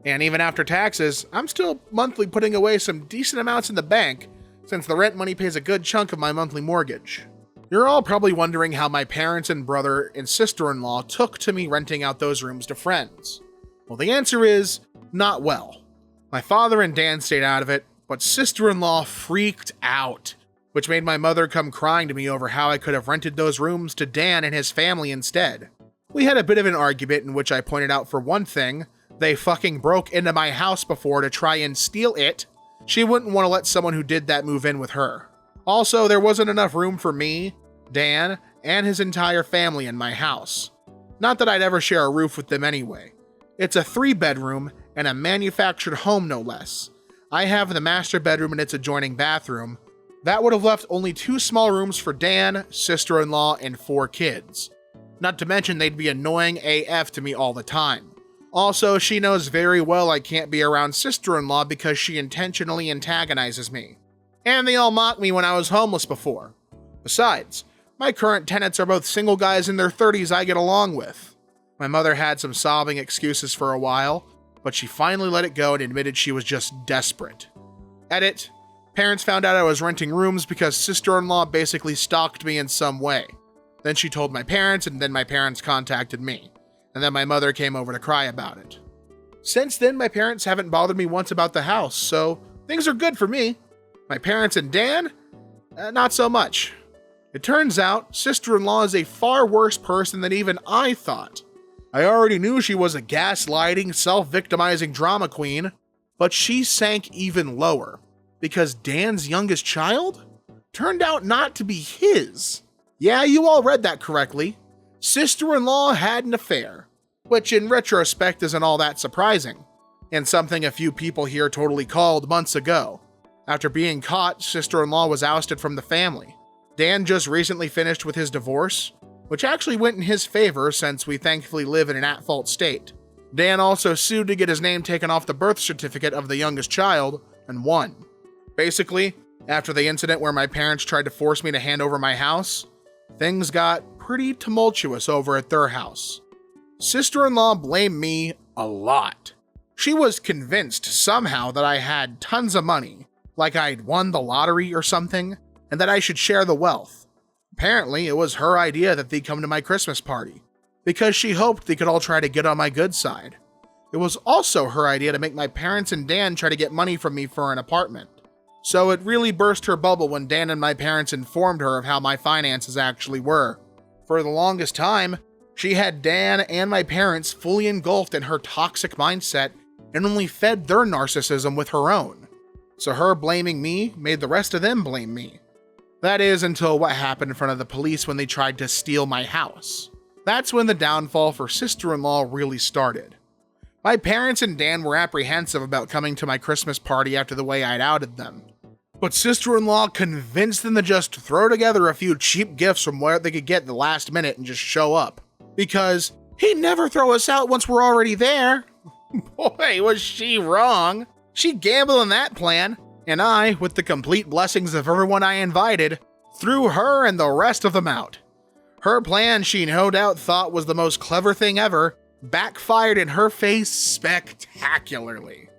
And even after taxes, I'm still monthly putting away some decent amounts in the bank, since the rent money pays a good chunk of my monthly mortgage. You're all probably wondering how my parents and brother and sister-in-law took to me renting out those rooms to friends. Well, the answer is, not well. My father and Dan stayed out of it, but sister-in-law freaked out, which made my mother come crying to me over how I could have rented those rooms to Dan and his family instead. We had a bit of an argument in which I pointed out, for one thing, they fucking broke into my house before to try and steal it. She wouldn't want to let someone who did that move in with her. Also, there wasn't enough room for me, Dan, and his entire family in my house. Not that I'd ever share a roof with them anyway. It's a 3-bedroom and a manufactured home, no less. I have the master bedroom and its adjoining bathroom. That would have left only 2 small rooms for Dan, sister-in-law, and 4 kids. Not to mention they'd be annoying AF to me all the time. Also, she knows very well I can't be around sister-in-law because she intentionally antagonizes me. And they all mocked me when I was homeless before. Besides, my current tenants are both single guys in their 30s I get along with. My mother had some sobbing excuses for a while, but she finally let it go and admitted she was just desperate. Edit: parents found out I was renting rooms because sister-in-law basically stalked me in some way. Then she told my parents, and then my parents contacted me. And then my mother came over to cry about it. Since then, my parents haven't bothered me once about the house, so things are good for me. My parents and Dan? Not so much. It turns out, sister-in-law is a far worse person than even I thought. I already knew she was a gaslighting, self-victimizing drama queen, but she sank even lower, because Dan's youngest child turned out not to be his. Yeah, you all read that correctly. Sister-in-law had an affair, which in retrospect isn't all that surprising, and something a few people here totally called months ago. After being caught, sister-in-law was ousted from the family. Dan just recently finished with his divorce, which actually went in his favor since we thankfully live in an at-fault state. Dan also sued to get his name taken off the birth certificate of the youngest child, and won. Basically, after the incident where my parents tried to force me to hand over my house, things got pretty tumultuous over at their house. Sister-in-law blamed me a lot. She was convinced somehow that I had tons of money, like I'd won the lottery or something, and that I should share the wealth. Apparently, it was her idea that they'd come to my Christmas party, because she hoped they could all try to get on my good side. It was also her idea to make my parents and Dan try to get money from me for an apartment. So it really burst her bubble when Dan and my parents informed her of how my finances actually were. For the longest time, she had Dan and my parents fully engulfed in her toxic mindset and only fed their narcissism with her own. So her blaming me made the rest of them blame me. That is, until what happened in front of the police when they tried to steal my house. That's when the downfall for sister-in-law really started. My parents and Dan were apprehensive about coming to my Christmas party after the way I'd outed them. But sister-in-law convinced them to just throw together a few cheap gifts from where they could get at the last minute and just show up. Because he'd never throw us out once we're already there. Boy, was she wrong. She gambled on that plan, and I, with the complete blessings of everyone I invited, threw her and the rest of them out. Her plan, she no doubt thought was the most clever thing ever, backfired in her face spectacularly.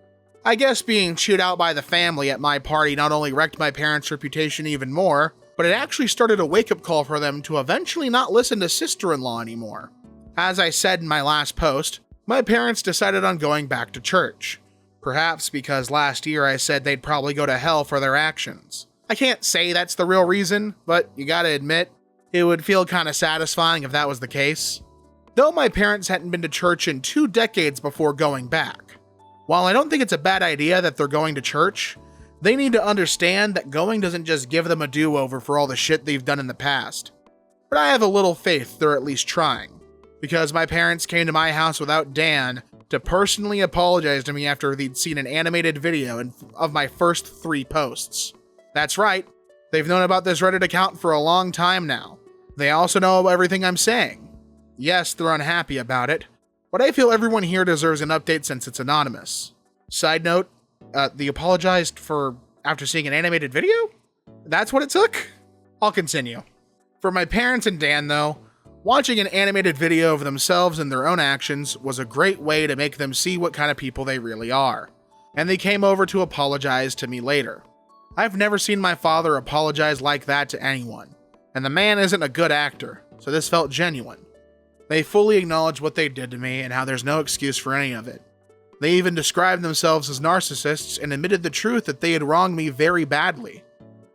I guess being chewed out by the family at my party not only wrecked my parents' reputation even more, but it actually started a wake-up call for them to eventually not listen to sister-in-law anymore. As I said in my last post, my parents decided on going back to church. Perhaps because last year I said they'd probably go to hell for their actions. I can't say that's the real reason, but you gotta admit, it would feel kinda satisfying if that was the case. Though my parents hadn't been to church in 2 decades before going back. While I don't think it's a bad idea that they're going to church, they need to understand that going doesn't just give them a do-over for all the shit they've done in the past. But I have a little faith they're at least trying, because my parents came to my house without Dan to personally apologize to me after they'd seen an animated video of my first 3 posts. That's right, they've known about this Reddit account for a long time now. They also know everything I'm saying. Yes, they're unhappy about it, but I feel everyone here deserves an update since it's anonymous. Side note, they apologized for after seeing an animated video? That's what it took? I'll continue. For my parents and Dan though, Watching an animated video of themselves and their own actions was a great way to make them see what kind of people they really are, and they came over to apologize to me later. I've never seen my father apologize like that to anyone, and the man isn't a good actor, so this felt genuine. They fully acknowledged what they did to me and how there's no excuse for any of it. They even described themselves as narcissists and admitted the truth that they had wronged me very badly.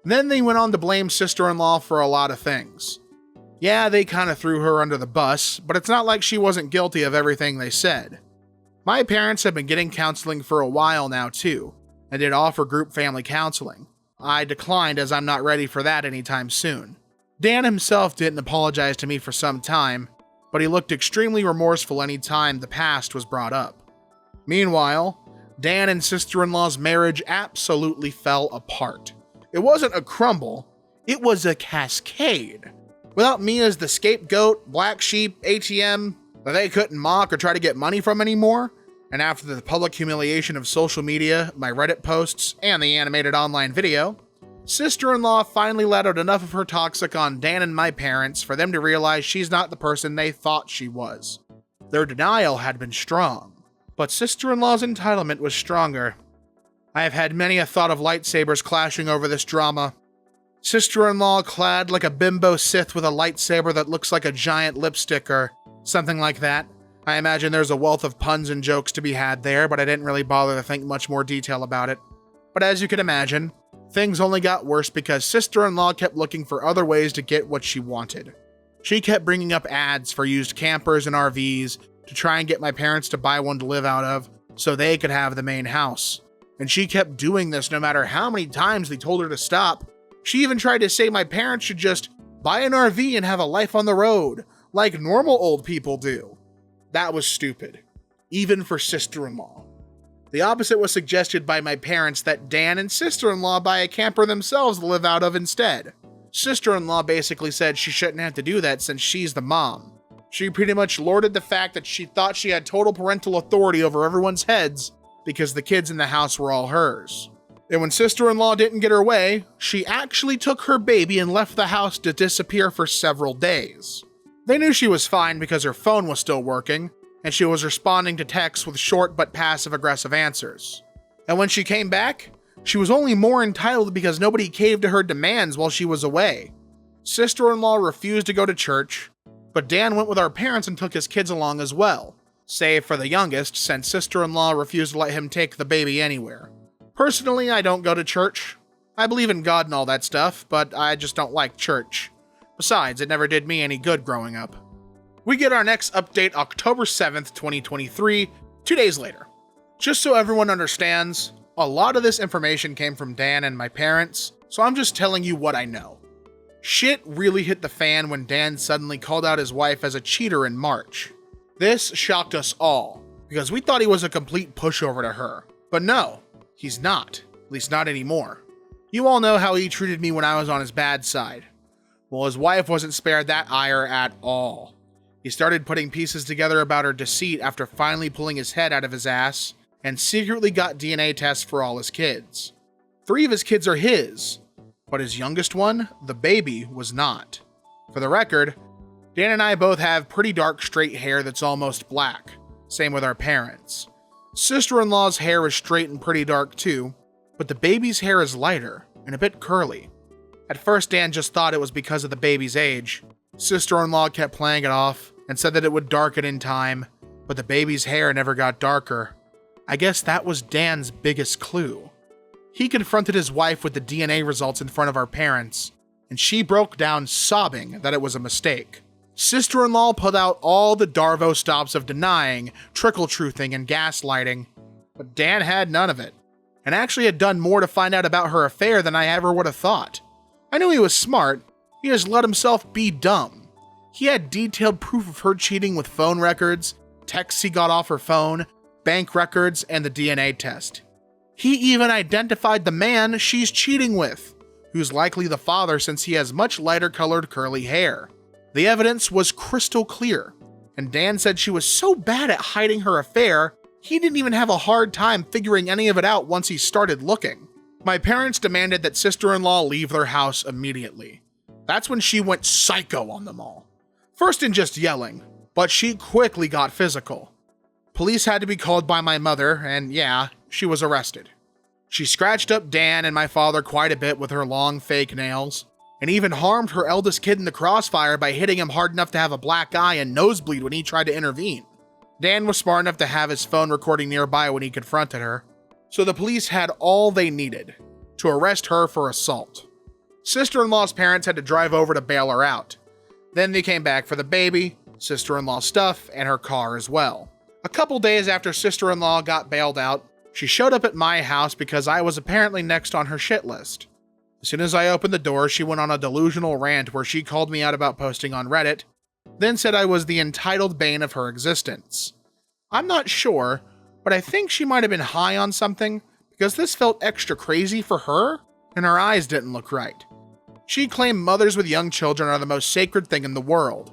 Then they went on to blame sister-in-law for a lot of things. Yeah, they kinda threw her under the bus, but it's not like she wasn't guilty of everything they said. My parents have been getting counseling for a while now too, and did offer group family counseling. I declined as I'm not ready for that anytime soon. Dan himself didn't apologize to me for some time, but he looked extremely remorseful any time the past was brought up. Meanwhile, Dan and sister-in-law's marriage absolutely fell apart. It wasn't a crumble, it was a cascade. Without me as the scapegoat, black sheep, ATM that they couldn't mock or try to get money from anymore, and after the public humiliation of social media, my Reddit posts, and the animated online video, sister-in-law finally let out enough of her toxic on Dan and my parents for them to realize she's not the person they thought she was. Their denial had been strong, but sister-in-law's entitlement was stronger. I have had many a thought of lightsabers clashing over this drama. Sister-in-law clad like a bimbo Sith with a lightsaber that looks like a giant lipstick or something like that. I imagine there's a wealth of puns and jokes to be had there, but I didn't really bother to think much more detail about it. But as you can imagine, things only got worse because sister-in-law kept looking for other ways to get what she wanted. She kept bringing up ads for used campers and RVs to try and get my parents to buy one to live out of so they could have the main house. And she kept doing this no matter how many times they told her to stop. She even tried to say my parents should just buy an RV and have a life on the road, like normal old people do. That was stupid, even for sister-in-law. The opposite was suggested by my parents that Dan and sister-in-law buy a camper themselves to live out of instead. Sister-in-law basically said she shouldn't have to do that since she's the mom. She pretty much lorded the fact that she thought she had total parental authority over everyone's heads because the kids in the house were all hers. And when sister-in-law didn't get her way, she actually took her baby and left the house to disappear for several days. They knew she was fine because her phone was still working, and she was responding to texts with short but passive-aggressive answers. And when she came back, she was only more entitled because nobody caved to her demands while she was away. Sister-in-law refused to go to church, but Dan went with our parents and took his kids along as well, save for the youngest since sister-in-law refused to let him take the baby anywhere. Personally, I don't go to church. I believe in God and all that stuff, but I just don't like church. Besides, it never did me any good growing up. We get our next update October 7th, 2023, 2 days later. Just so everyone understands, a lot of this information came from Dan and my parents, so I'm just telling you what I know. Shit really hit the fan when Dan suddenly called out his wife as a cheater in March. This shocked us all, because we thought he was a complete pushover to her. But no, he's not. At least not anymore. You all know how he treated me when I was on his bad side. Well, his wife wasn't spared that ire at all. He started putting pieces together about her deceit after finally pulling his head out of his ass, and secretly got DNA tests for all his kids. 3 of his kids are his, but his youngest one, the baby, was not. For the record, Dan and I both have pretty dark straight hair that's almost black, same with our parents. Sister-in-law's hair is straight and pretty dark too, but the baby's hair is lighter and a bit curly. At first Dan just thought it was because of the baby's age. Sister-in-law kept playing it off and said that it would darken in time, but the baby's hair never got darker. I guess that was Dan's biggest clue. He confronted his wife with the DNA results in front of our parents, and she broke down sobbing that it was a mistake. Sister-in-law put out all the Darvo stops of denying, trickle-truthing, and gaslighting, but Dan had none of it, and actually had done more to find out about her affair than I ever would have thought. I knew he was smart, he just let himself be dumb. He had detailed proof of her cheating with phone records, texts he got off her phone, bank records, and the DNA test. He even identified the man she's cheating with, who's likely the father since he has much lighter colored curly hair. The evidence was crystal clear, and Dan said she was so bad at hiding her affair, he didn't even have a hard time figuring any of it out once he started looking. My parents demanded that sister-in-law leave their house immediately. That's when she went psycho on them all. First in just yelling, but she quickly got physical. Police had to be called by my mother, and yeah, she was arrested. She scratched up Dan and my father quite a bit with her long fake nails, and even harmed her eldest kid in the crossfire by hitting him hard enough to have a black eye and nosebleed when he tried to intervene. Dan was smart enough to have his phone recording nearby when he confronted her, so the police had all they needed to arrest her for assault. Sister-in-law's parents had to drive over to bail her out. Then they came back for the baby, sister-in-law stuff, and her car as well. A couple days after sister-in-law got bailed out, she showed up at my house because I was apparently next on her shit list. As soon as I opened the door, she went on a delusional rant where she called me out about posting on Reddit, then said I was the entitled bane of her existence. I'm not sure, but I think she might have been high on something, because this felt extra crazy for her, and her eyes didn't look right. She claimed mothers with young children are the most sacred thing in the world,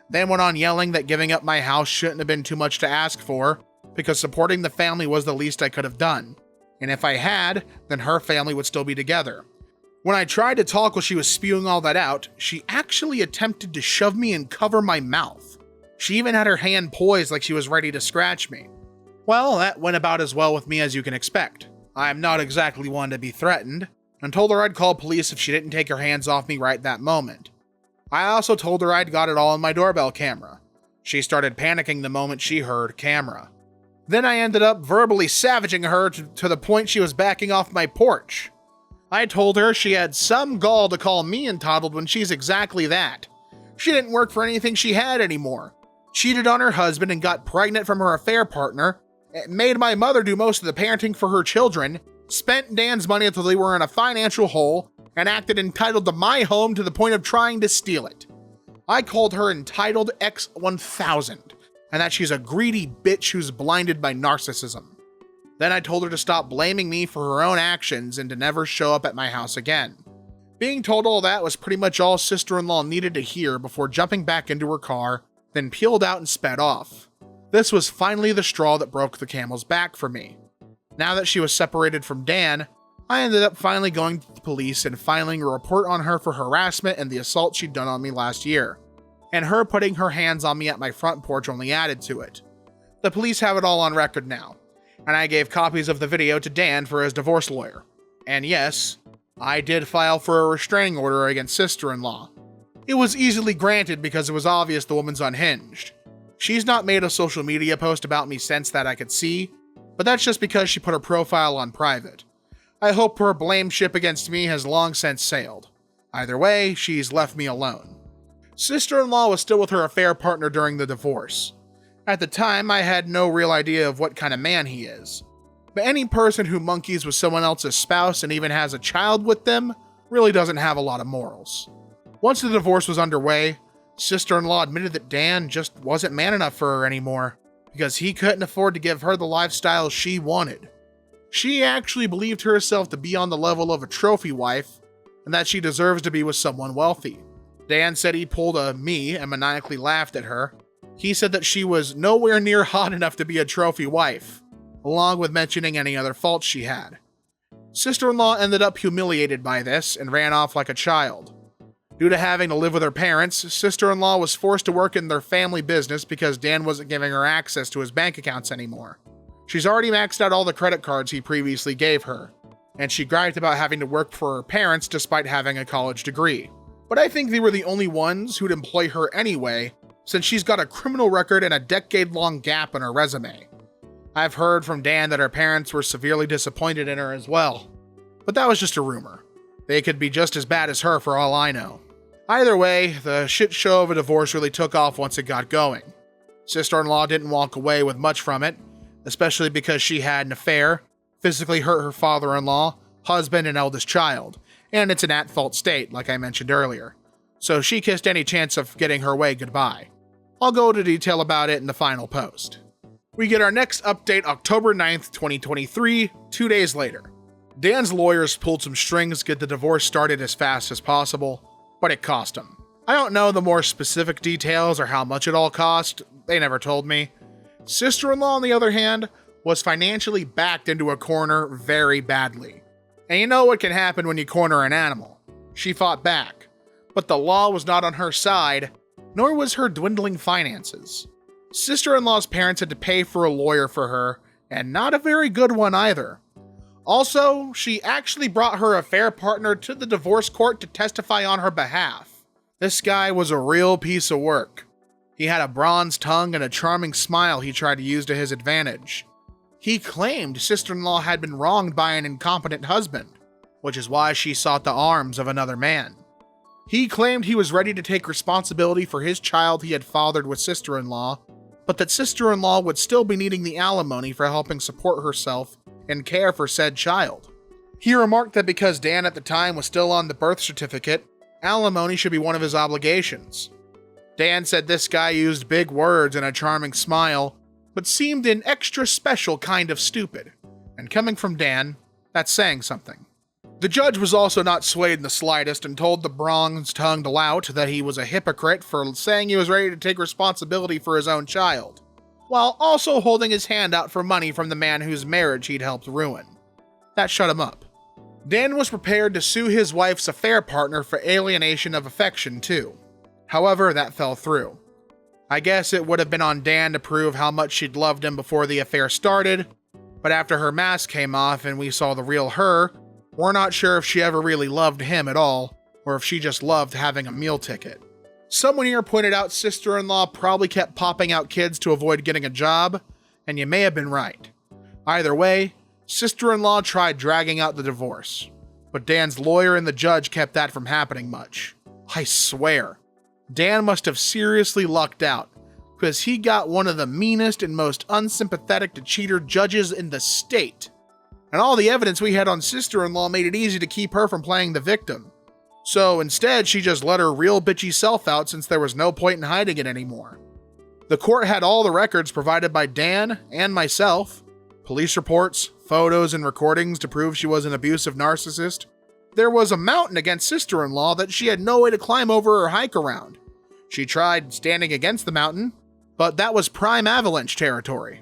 then went on yelling that giving up my house shouldn't have been too much to ask for, because supporting the family was the least I could have done, and if I had, then her family would still be together. When I tried to talk while she was spewing all that out, she actually attempted to shove me and cover my mouth. She even had her hand poised like she was ready to scratch me. Well, that went about as well with me as you can expect. I am not exactly one to be threatened, and told her I'd call police if she didn't take her hands off me right that moment. I also told her I'd got it all on my doorbell camera. She started panicking the moment she heard camera. Then I ended up verbally savaging her to the point she was backing off my porch. I told her she had some gall to call me entitled when she's exactly that. She didn't work for anything she had anymore. Cheated on her husband and got pregnant from her affair partner, made my mother do most of the parenting for her children, spent Dan's money until they were in a financial hole, and acted entitled to my home to the point of trying to steal it. I called her entitled X1000, and that she's a greedy bitch who's blinded by narcissism. Then I told her to stop blaming me for her own actions and to never show up at my house again. Being told all that was pretty much all sister-in-law needed to hear before jumping back into her car, then peeled out and sped off. This was finally the straw that broke the camel's back for me. Now that she was separated from Dan, I ended up finally going to the police and filing a report on her for harassment and the assault she'd done on me last year. And her putting her hands on me at my front porch only added to it. The police have it all on record now, and I gave copies of the video to Dan for his divorce lawyer. And yes, I did file for a restraining order against sister-in-law. It was easily granted because it was obvious the woman's unhinged. She's not made a social media post about me since that I could see, but that's just because she put her profile on private. I hope her blame ship against me has long since sailed. Either way, she's left me alone. Sister-in-law was still with her affair partner during the divorce. At the time, I had no real idea of what kind of man he is. But any person who monkeys with someone else's spouse and even has a child with them really doesn't have a lot of morals. Once the divorce was underway, sister-in-law admitted that Dan just wasn't man enough for her anymore because he couldn't afford to give her the lifestyle she wanted. She actually believed herself to be on the level of a trophy wife and that she deserves to be with someone wealthy. Dan said he pulled a me and maniacally laughed at her. He said that she was nowhere near hot enough to be a trophy wife, along with mentioning any other faults she had. Sister-in-law ended up humiliated by this and ran off like a child. Due to having to live with her parents, sister-in-law was forced to work in their family business because Dan wasn't giving her access to his bank accounts anymore. She's already maxed out all the credit cards he previously gave her, and she griped about having to work for her parents despite having a college degree. But I think they were the only ones who'd employ her anyway, since she's got a criminal record and a decade-long gap in her resume. I've heard from Dan that her parents were severely disappointed in her as well, but that was just a rumor. They could be just as bad as her for all I know. Either way, the shit show of a divorce really took off once it got going. Sister-in-law didn't walk away with much from it, especially because she had an affair, physically hurt her father-in-law, husband, and eldest child, and it's an at-fault state, like I mentioned earlier. So she kissed any chance of getting her way goodbye. I'll go into detail about it in the final post. We get our next update October 9th, 2023, 2 days later. Dan's lawyers pulled some strings to get the divorce started as fast as possible, but it cost him. I don't know the more specific details or how much it all cost, they never told me. Sister-in-law, on the other hand, was financially backed into a corner very badly. And you know what can happen when you corner an animal. She fought back, but the law was not on her side, nor was her dwindling finances. Sister-in-law's parents had to pay for a lawyer for her, and not a very good one either. Also, she actually brought her affair partner to the divorce court to testify on her behalf. This guy was a real piece of work. He had a bronze tongue and a charming smile he tried to use to his advantage. He claimed sister-in-law had been wronged by an incompetent husband, which is why she sought the arms of another man. He claimed he was ready to take responsibility for his child he had fathered with sister-in-law, but that sister-in-law would still be needing the alimony for helping support herself and care for said child. He remarked that because Dan at the time was still on the birth certificate, alimony should be one of his obligations. Dan said this guy used big words and a charming smile, but seemed an extra special kind of stupid. And coming from Dan, that's saying something. The judge was also not swayed in the slightest and told the bronze-tongued lout that he was a hypocrite for saying he was ready to take responsibility for his own child, while also holding his hand out for money from the man whose marriage he'd helped ruin. That shut him up. Dan was prepared to sue his wife's affair partner for alienation of affection too. However, that fell through. I guess it would have been on Dan to prove how much she'd loved him before the affair started, but after her mask came off and we saw the real her, we're not sure if she ever really loved him at all, or if she just loved having a meal ticket. Someone here pointed out sister-in-law probably kept popping out kids to avoid getting a job, and you may have been right. Either way, sister-in-law tried dragging out the divorce, but Dan's lawyer and the judge kept that from happening much. I swear, Dan must have seriously lucked out, because he got one of the meanest and most unsympathetic to cheater judges in the state. And all the evidence we had on sister-in-law made it easy to keep her from playing the victim. So instead, she just let her real bitchy self out since there was no point in hiding it anymore. The court had all the records provided by Dan and myself, police reports, photos, and recordings to prove she was an abusive narcissist. There was a mountain against sister-in-law that she had no way to climb over or hike around. She tried standing against the mountain, but that was prime avalanche territory.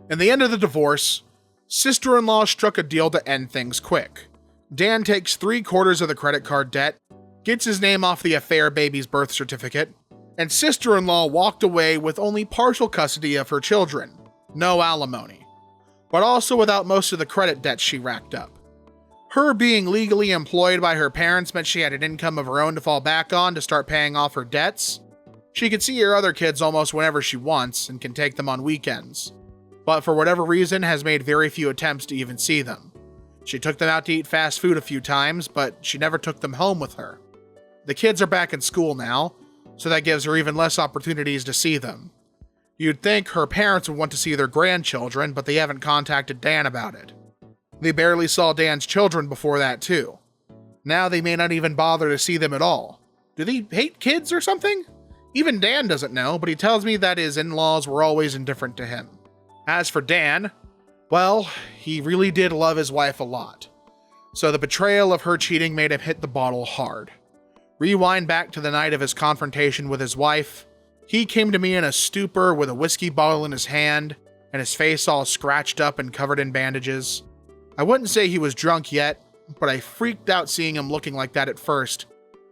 In the end of the divorce, sister-in-law struck a deal to end things quick. Dan takes 3/4 of the credit card debt, gets his name off the affair baby's birth certificate, and sister-in-law walked away with only partial custody of her children, no alimony, but also without most of the credit debts she racked up. Her being legally employed by her parents meant she had an income of her own to fall back on to start paying off her debts. She could see her other kids almost whenever she wants and can take them on weekends, but for whatever reason has made very few attempts to even see them. She took them out to eat fast food a few times, but she never took them home with her. The kids are back in school now, so that gives her even less opportunities to see them. You'd think her parents would want to see their grandchildren, but they haven't contacted Dan about it. They barely saw Dan's children before that too. Now they may not even bother to see them at all. Do they hate kids or something? Even Dan doesn't know, but he tells me that his in-laws were always indifferent to him. As for Dan, well, he really did love his wife a lot. So the betrayal of her cheating made him hit the bottle hard. Rewind back to the night of his confrontation with his wife. He came to me in a stupor with a whiskey bottle in his hand and his face all scratched up and covered in bandages. I wouldn't say he was drunk yet, but I freaked out seeing him looking like that at first,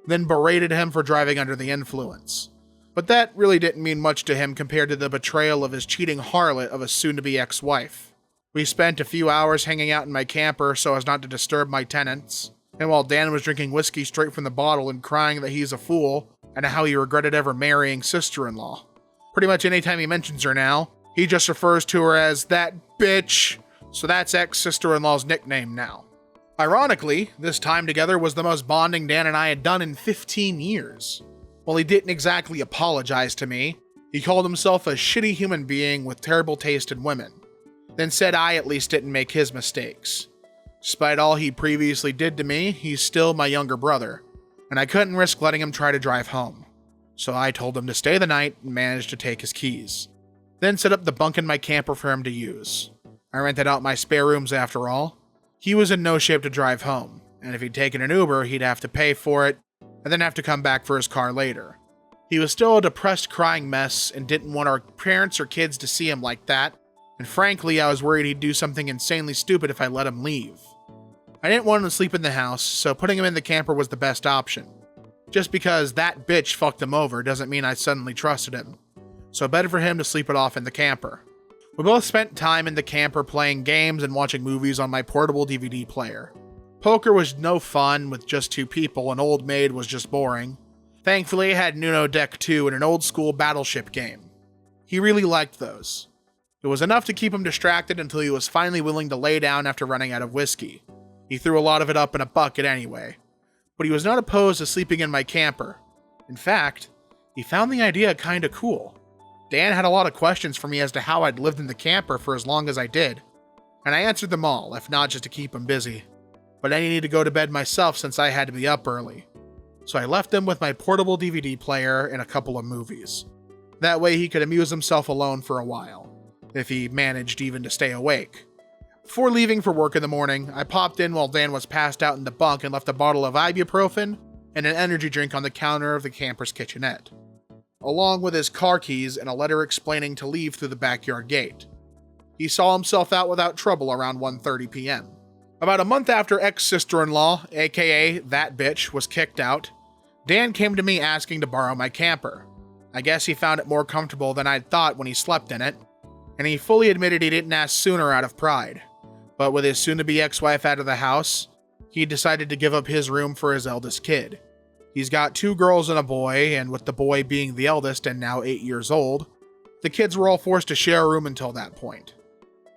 then berated him for driving under the influence. But that really didn't mean much to him compared to the betrayal of his cheating harlot of a soon-to-be ex-wife. We spent a few hours hanging out in my camper so as not to disturb my tenants, and while Dan was drinking whiskey straight from the bottle and crying that he's a fool and how he regretted ever marrying sister-in-law. Pretty much anytime he mentions her now, he just refers to her as that bitch, so that's ex-sister-in-law's nickname now. Ironically, this time together was the most bonding Dan and I had done in 15 years. While he didn't exactly apologize to me, he called himself a shitty human being with terrible taste in women, then said I at least didn't make his mistakes. Despite all he previously did to me, he's still my younger brother, and I couldn't risk letting him try to drive home. So I told him to stay the night and managed to take his keys. Then set up the bunk in my camper for him to use. I rented out my spare rooms after all. He was in no shape to drive home, and if he'd taken an Uber, he'd have to pay for it, and then have to come back for his car later. He was still a depressed, crying mess and didn't want our parents or kids to see him like that, and frankly, I was worried he'd do something insanely stupid if I let him leave. I didn't want him to sleep in the house, so putting him in the camper was the best option. Just because that bitch fucked him over doesn't mean I suddenly trusted him. So better for him to sleep it off in the camper. We both spent time in the camper playing games and watching movies on my portable DVD player. Poker was no fun with just 2 people, and Old Maid was just boring. Thankfully, I had Nuno Deck 2 and an old school battleship game. He really liked those. It was enough to keep him distracted until he was finally willing to lay down after running out of whiskey. He threw a lot of it up in a bucket anyway. But he was not opposed to sleeping in my camper. In fact, he found the idea kinda cool. Dan had a lot of questions for me as to how I'd lived in the camper for as long as I did, and I answered them all, if not just to keep him busy. But I needed to go to bed myself since I had to be up early. So I left him with my portable DVD player and a couple of movies. That way he could amuse himself alone for a while, if he managed even to stay awake. Before leaving for work in the morning, I popped in while Dan was passed out in the bunk and left a bottle of ibuprofen and an energy drink on the counter of the camper's kitchenette, along with his car keys and a letter explaining to leave through the backyard gate. He saw himself out without trouble around 1:30 p.m. About a month after ex-sister-in-law, aka that bitch, was kicked out, Dan came to me asking to borrow my camper. I guess he found it more comfortable than I'd thought when he slept in it, and he fully admitted he didn't ask sooner out of pride. But with his soon-to-be ex-wife out of the house, he decided to give up his room for his eldest kid. He's got 2 girls and a boy, and with the boy being the eldest and now 8 years old, the kids were all forced to share a room until that point.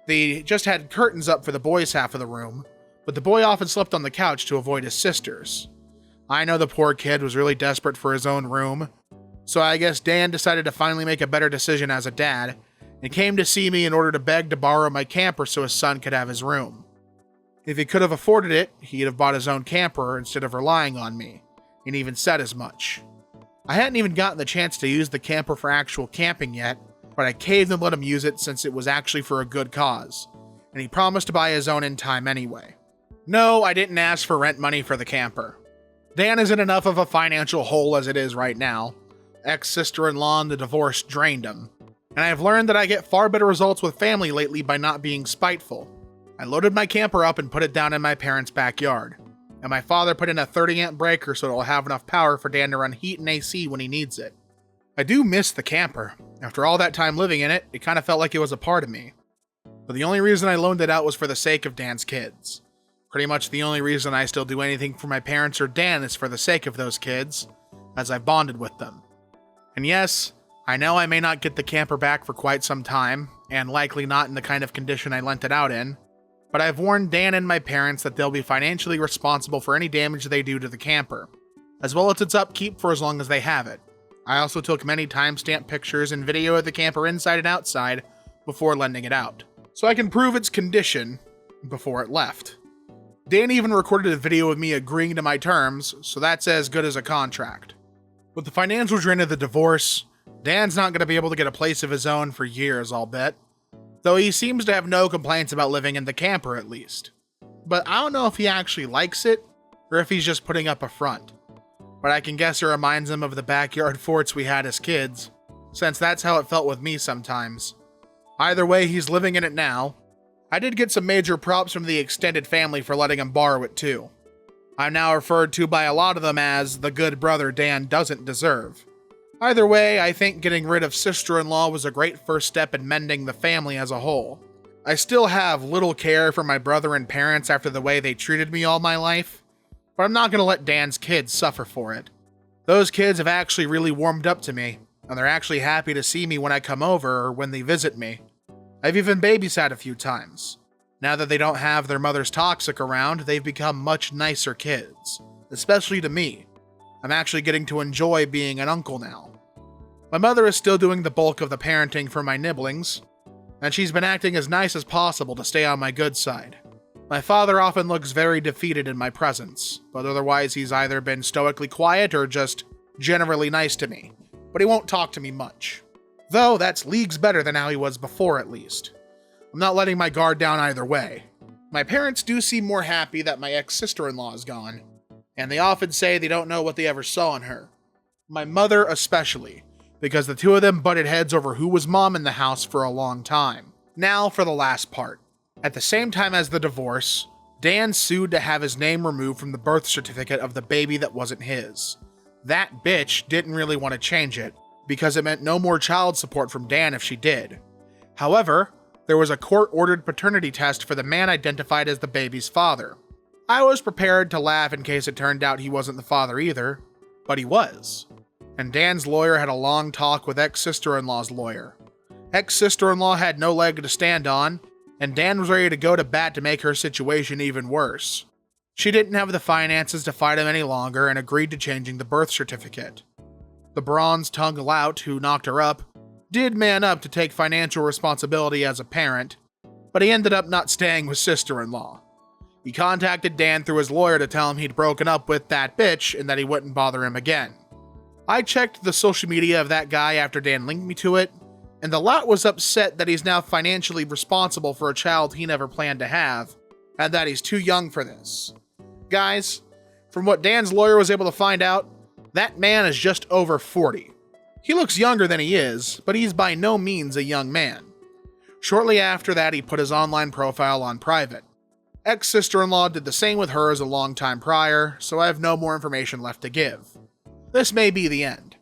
They just had curtains up for the boys' half of the room, but the boy often slept on the couch to avoid his sisters. I know the poor kid was really desperate for his own room, so I guess Dan decided to finally make a better decision as a dad, and came to see me in order to beg to borrow my camper so his son could have his room. If he could have afforded it, he'd have bought his own camper instead of relying on me, and even said as much. I hadn't even gotten the chance to use the camper for actual camping yet, but I caved and let him use it since it was actually for a good cause, and he promised to buy his own in time anyway. No, I didn't ask for rent money for the camper. Dan isn't enough of a financial hole as it is right now. Ex-sister-in-law and the divorce drained him. And I've learned that I get far better results with family lately by not being spiteful. I loaded my camper up and put it down in my parents' backyard. And my father put in a 30-amp breaker so it'll have enough power for Dan to run heat and AC when he needs it. I do miss the camper. After all that time living in it, it kind of felt like it was a part of me. But the only reason I loaned it out was for the sake of Dan's kids. Pretty much the only reason I still do anything for my parents or Dan is for the sake of those kids, as I've bonded with them. And yes, I know I may not get the camper back for quite some time, and likely not in the kind of condition I lent it out in, but I've warned Dan and my parents that they'll be financially responsible for any damage they do to the camper, as well as its upkeep for as long as they have it. I also took many timestamp pictures and video of the camper inside and outside before lending it out, so I can prove its condition before it left. Dan even recorded a video of me agreeing to my terms, so that's as good as a contract. With the financial drain of the divorce, Dan's not going to be able to get a place of his own for years, I'll bet. Though he seems to have no complaints about living in the camper, at least. But I don't know if he actually likes it, or if he's just putting up a front. But I can guess it reminds him of the backyard forts we had as kids, since that's how it felt with me sometimes. Either way, he's living in it now. I did get some major props from the extended family for letting him borrow it too. I'm now referred to by a lot of them as the good brother Dan doesn't deserve. Either way, I think getting rid of sister-in-law was a great first step in mending the family as a whole. I still have little care for my brother and parents after the way they treated me all my life, but I'm not going to let Dan's kids suffer for it. Those kids have actually really warmed up to me, and they're actually happy to see me when I come over or when they visit me. I've even babysat a few times. Now that they don't have their mother's toxic around, they've become much nicer kids, especially to me. I'm actually getting to enjoy being an uncle now. My mother is still doing the bulk of the parenting for my nibblings, and she's been acting as nice as possible to stay on my good side. My father often looks very defeated in my presence, but otherwise he's either been stoically quiet or just generally nice to me, but he won't talk to me much. Though that's leagues better than how he was before, at least. I'm not letting my guard down either way. My parents do seem more happy that my ex-sister-in-law is gone, and they often say they don't know what they ever saw in her. My mother especially, because the two of them butted heads over who was mom in the house for a long time. Now for the last part. At the same time as the divorce, Dan sued to have his name removed from the birth certificate of the baby that wasn't his. That bitch didn't really want to change it, because it meant no more child support from Dan if she did. However, there was a court-ordered paternity test for the man identified as the baby's father. I was prepared to laugh in case it turned out he wasn't the father either, but he was. And Dan's lawyer had a long talk with ex-sister-in-law's lawyer. Ex-sister-in-law had no leg to stand on, and Dan was ready to go to bat to make her situation even worse. She didn't have the finances to fight him any longer and agreed to changing the birth certificate. The bronze-tongued lout who knocked her up did man up to take financial responsibility as a parent, but he ended up not staying with sister-in-law. He contacted Dan through his lawyer to tell him he'd broken up with that bitch and that he wouldn't bother him again. I checked the social media of that guy after Dan linked me to it, and the lot was upset that he's now financially responsible for a child he never planned to have, and that he's too young for this. Guys, from what Dan's lawyer was able to find out, that man is just over 40. He looks younger than he is, but he's by no means a young man. Shortly after that, he put his online profile on private. Ex-sister-in-law did the same with hers a long time prior, so I have no more information left to give. This may be the end.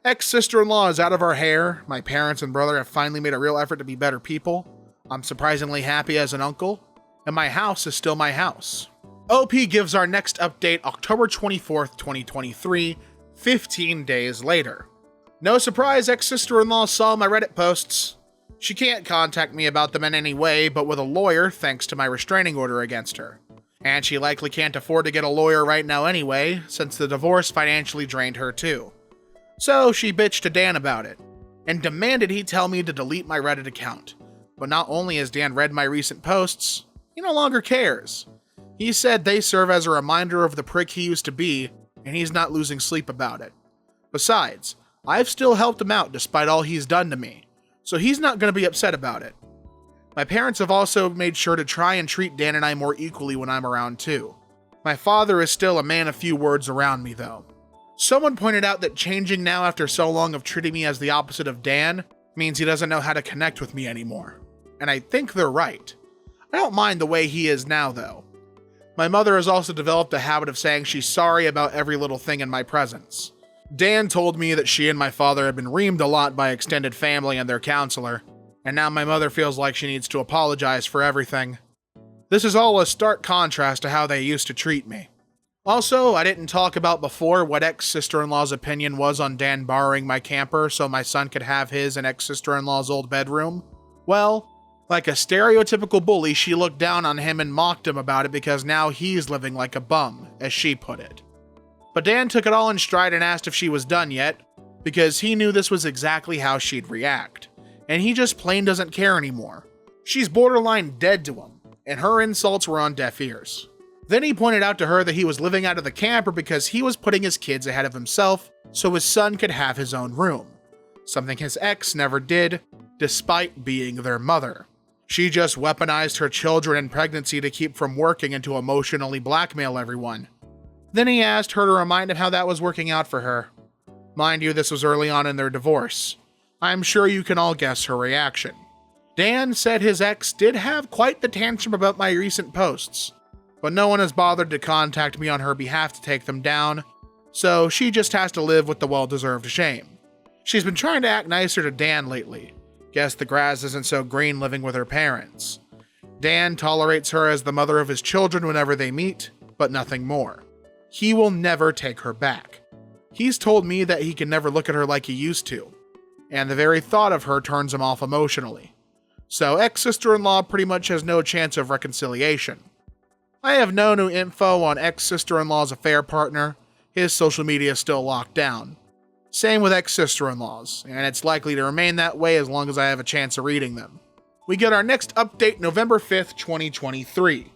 Ex-sister-in-law is out of our hair, my parents and brother have finally made a real effort to be better people, I'm surprisingly happy as an uncle, and my house is still my house. OP gives our next update October 24th, 2023, 15 days later. No surprise, ex-sister-in-law saw my Reddit posts. She can't contact me about them in any way, but with a lawyer thanks to my restraining order against her. And she likely can't afford to get a lawyer right now anyway, since the divorce financially drained her too. So she bitched to Dan about it, and demanded he tell me to delete my Reddit account. But not only has Dan read my recent posts, he no longer cares. He said they serve as a reminder of the prick he used to be, and he's not losing sleep about it. Besides, I've still helped him out despite all he's done to me, so he's not going to be upset about it. My parents have also made sure to try and treat Dan and I more equally when I'm around too. My father is still a man of few words around me though. Someone pointed out that changing now after so long of treating me as the opposite of Dan means he doesn't know how to connect with me anymore. And I think they're right. I don't mind the way he is now though. My mother has also developed a habit of saying she's sorry about every little thing in my presence. Dan told me that she and my father had been reamed a lot by extended family and their counselor, and now my mother feels like she needs to apologize for everything. This is all a stark contrast to how they used to treat me. Also, I didn't talk about before what ex-sister-in-law's opinion was on Dan borrowing my camper so my son could have his and ex-sister-in-law's old bedroom. Well, like a stereotypical bully, she looked down on him and mocked him about it because now he's living like a bum, as she put it. But Dan took it all in stride and asked if she was done yet, because he knew this was exactly how she'd react, and he just plain doesn't care anymore. She's borderline dead to him, and her insults were on deaf ears. Then he pointed out to her that he was living out of the camper because he was putting his kids ahead of himself so his son could have his own room, something his ex never did, despite being their mother. She just weaponized her children and pregnancy to keep from working and to emotionally blackmail everyone. Then he asked her to remind him how that was working out for her. Mind you, this was early on in their divorce. I'm sure you can all guess her reaction. Dan said his ex did have quite the tantrum about my recent posts, but no one has bothered to contact me on her behalf to take them down, so she just has to live with the well-deserved shame. She's been trying to act nicer to Dan lately. Guess the grass isn't so green living with her parents. Dan tolerates her as the mother of his children whenever they meet, but nothing more. He will never take her back. He's told me that he can never look at her like he used to, and the very thought of her turns him off emotionally. So ex-sister-in-law pretty much has no chance of reconciliation. I have no new info on ex-sister-in-law's affair partner. His social media is still locked down. Same with ex-sister-in-laws, and it's likely to remain that way as long as I have a chance of reading them. We get our next update November 5th, 2023.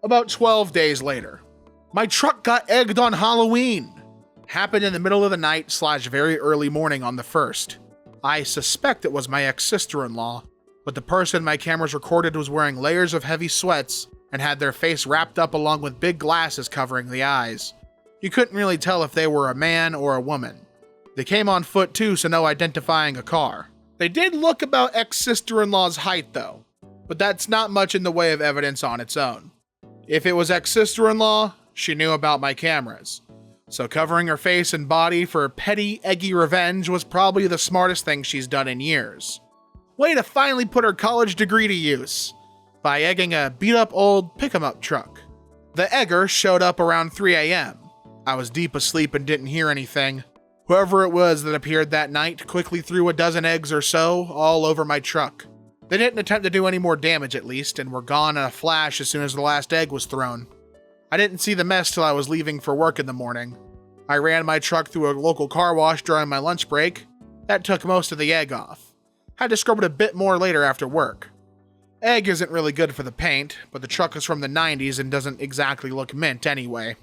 About 12 days later. My truck got egged on Halloween. Happened in the middle of the night / very early morning on the 1st. I suspect it was my ex-sister-in-law, but the person my cameras recorded was wearing layers of heavy sweats and had their face wrapped up along with big glasses covering the eyes. You couldn't really tell if they were a man or a woman. They came on foot too, so no identifying a car. They did look about ex-sister-in-law's height though, but that's not much in the way of evidence on its own. If it was ex-sister-in-law, she knew about my cameras. so covering her face and body for petty, eggy revenge was probably the smartest thing she's done in years. Way to finally put her college degree to use, by egging a beat-up old pick-em-up truck. The egger showed up around 3 a.m. I was deep asleep and didn't hear anything. Whoever it was that appeared that night quickly threw a dozen eggs or so all over my truck. They didn't attempt to do any more damage at least, and were gone in a flash as soon as the last egg was thrown. I didn't see the mess till I was leaving for work in the morning. I ran my truck through a local car wash during my lunch break. That took most of the egg off. Had to scrub it a bit more later after work. Egg isn't really good for the paint, but the truck is from the 90s and doesn't exactly look mint anyway.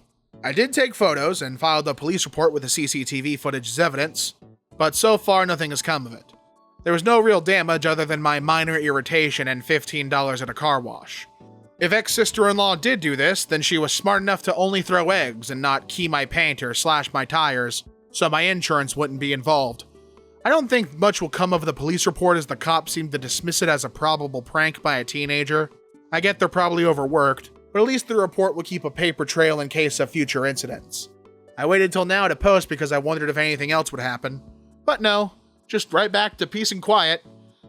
I did take photos and filed a police report with the CCTV footage as evidence, but so far nothing has come of it. There was no real damage other than my minor irritation and $15 at a car wash. If ex-sister-in-law did do this, then she was smart enough to only throw eggs and not key my paint or slash my tires, so my insurance wouldn't be involved. I don't think much will come of the police report as the cops seem to dismiss it as a probable prank by a teenager. I get they're probably overworked, but at least the report will keep a paper trail in case of future incidents. I waited till now to post because I wondered if anything else would happen. But no, just right back to peace and quiet.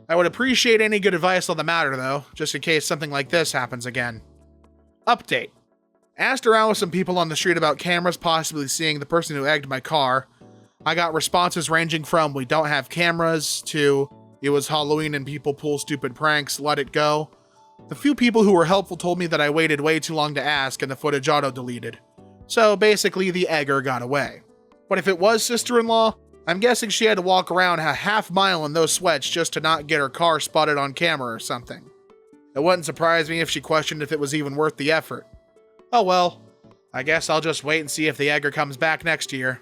I would appreciate any good advice on the matter though, just in case something like this happens again. Update. Asked around with some people on the street about cameras possibly seeing the person who egged my car. I got responses ranging from "we don't have cameras" to "it was Halloween and people pull stupid pranks, let it go." The few people who were helpful told me that I waited way too long to ask and the footage auto-deleted. So basically the egger got away. But if it was sister-in-law, I'm guessing she had to walk around a half mile in those sweats just to not get her car spotted on camera or something. It wouldn't surprise me if she questioned if it was even worth the effort. Oh well, I guess I'll just wait and see if the egger comes back next year.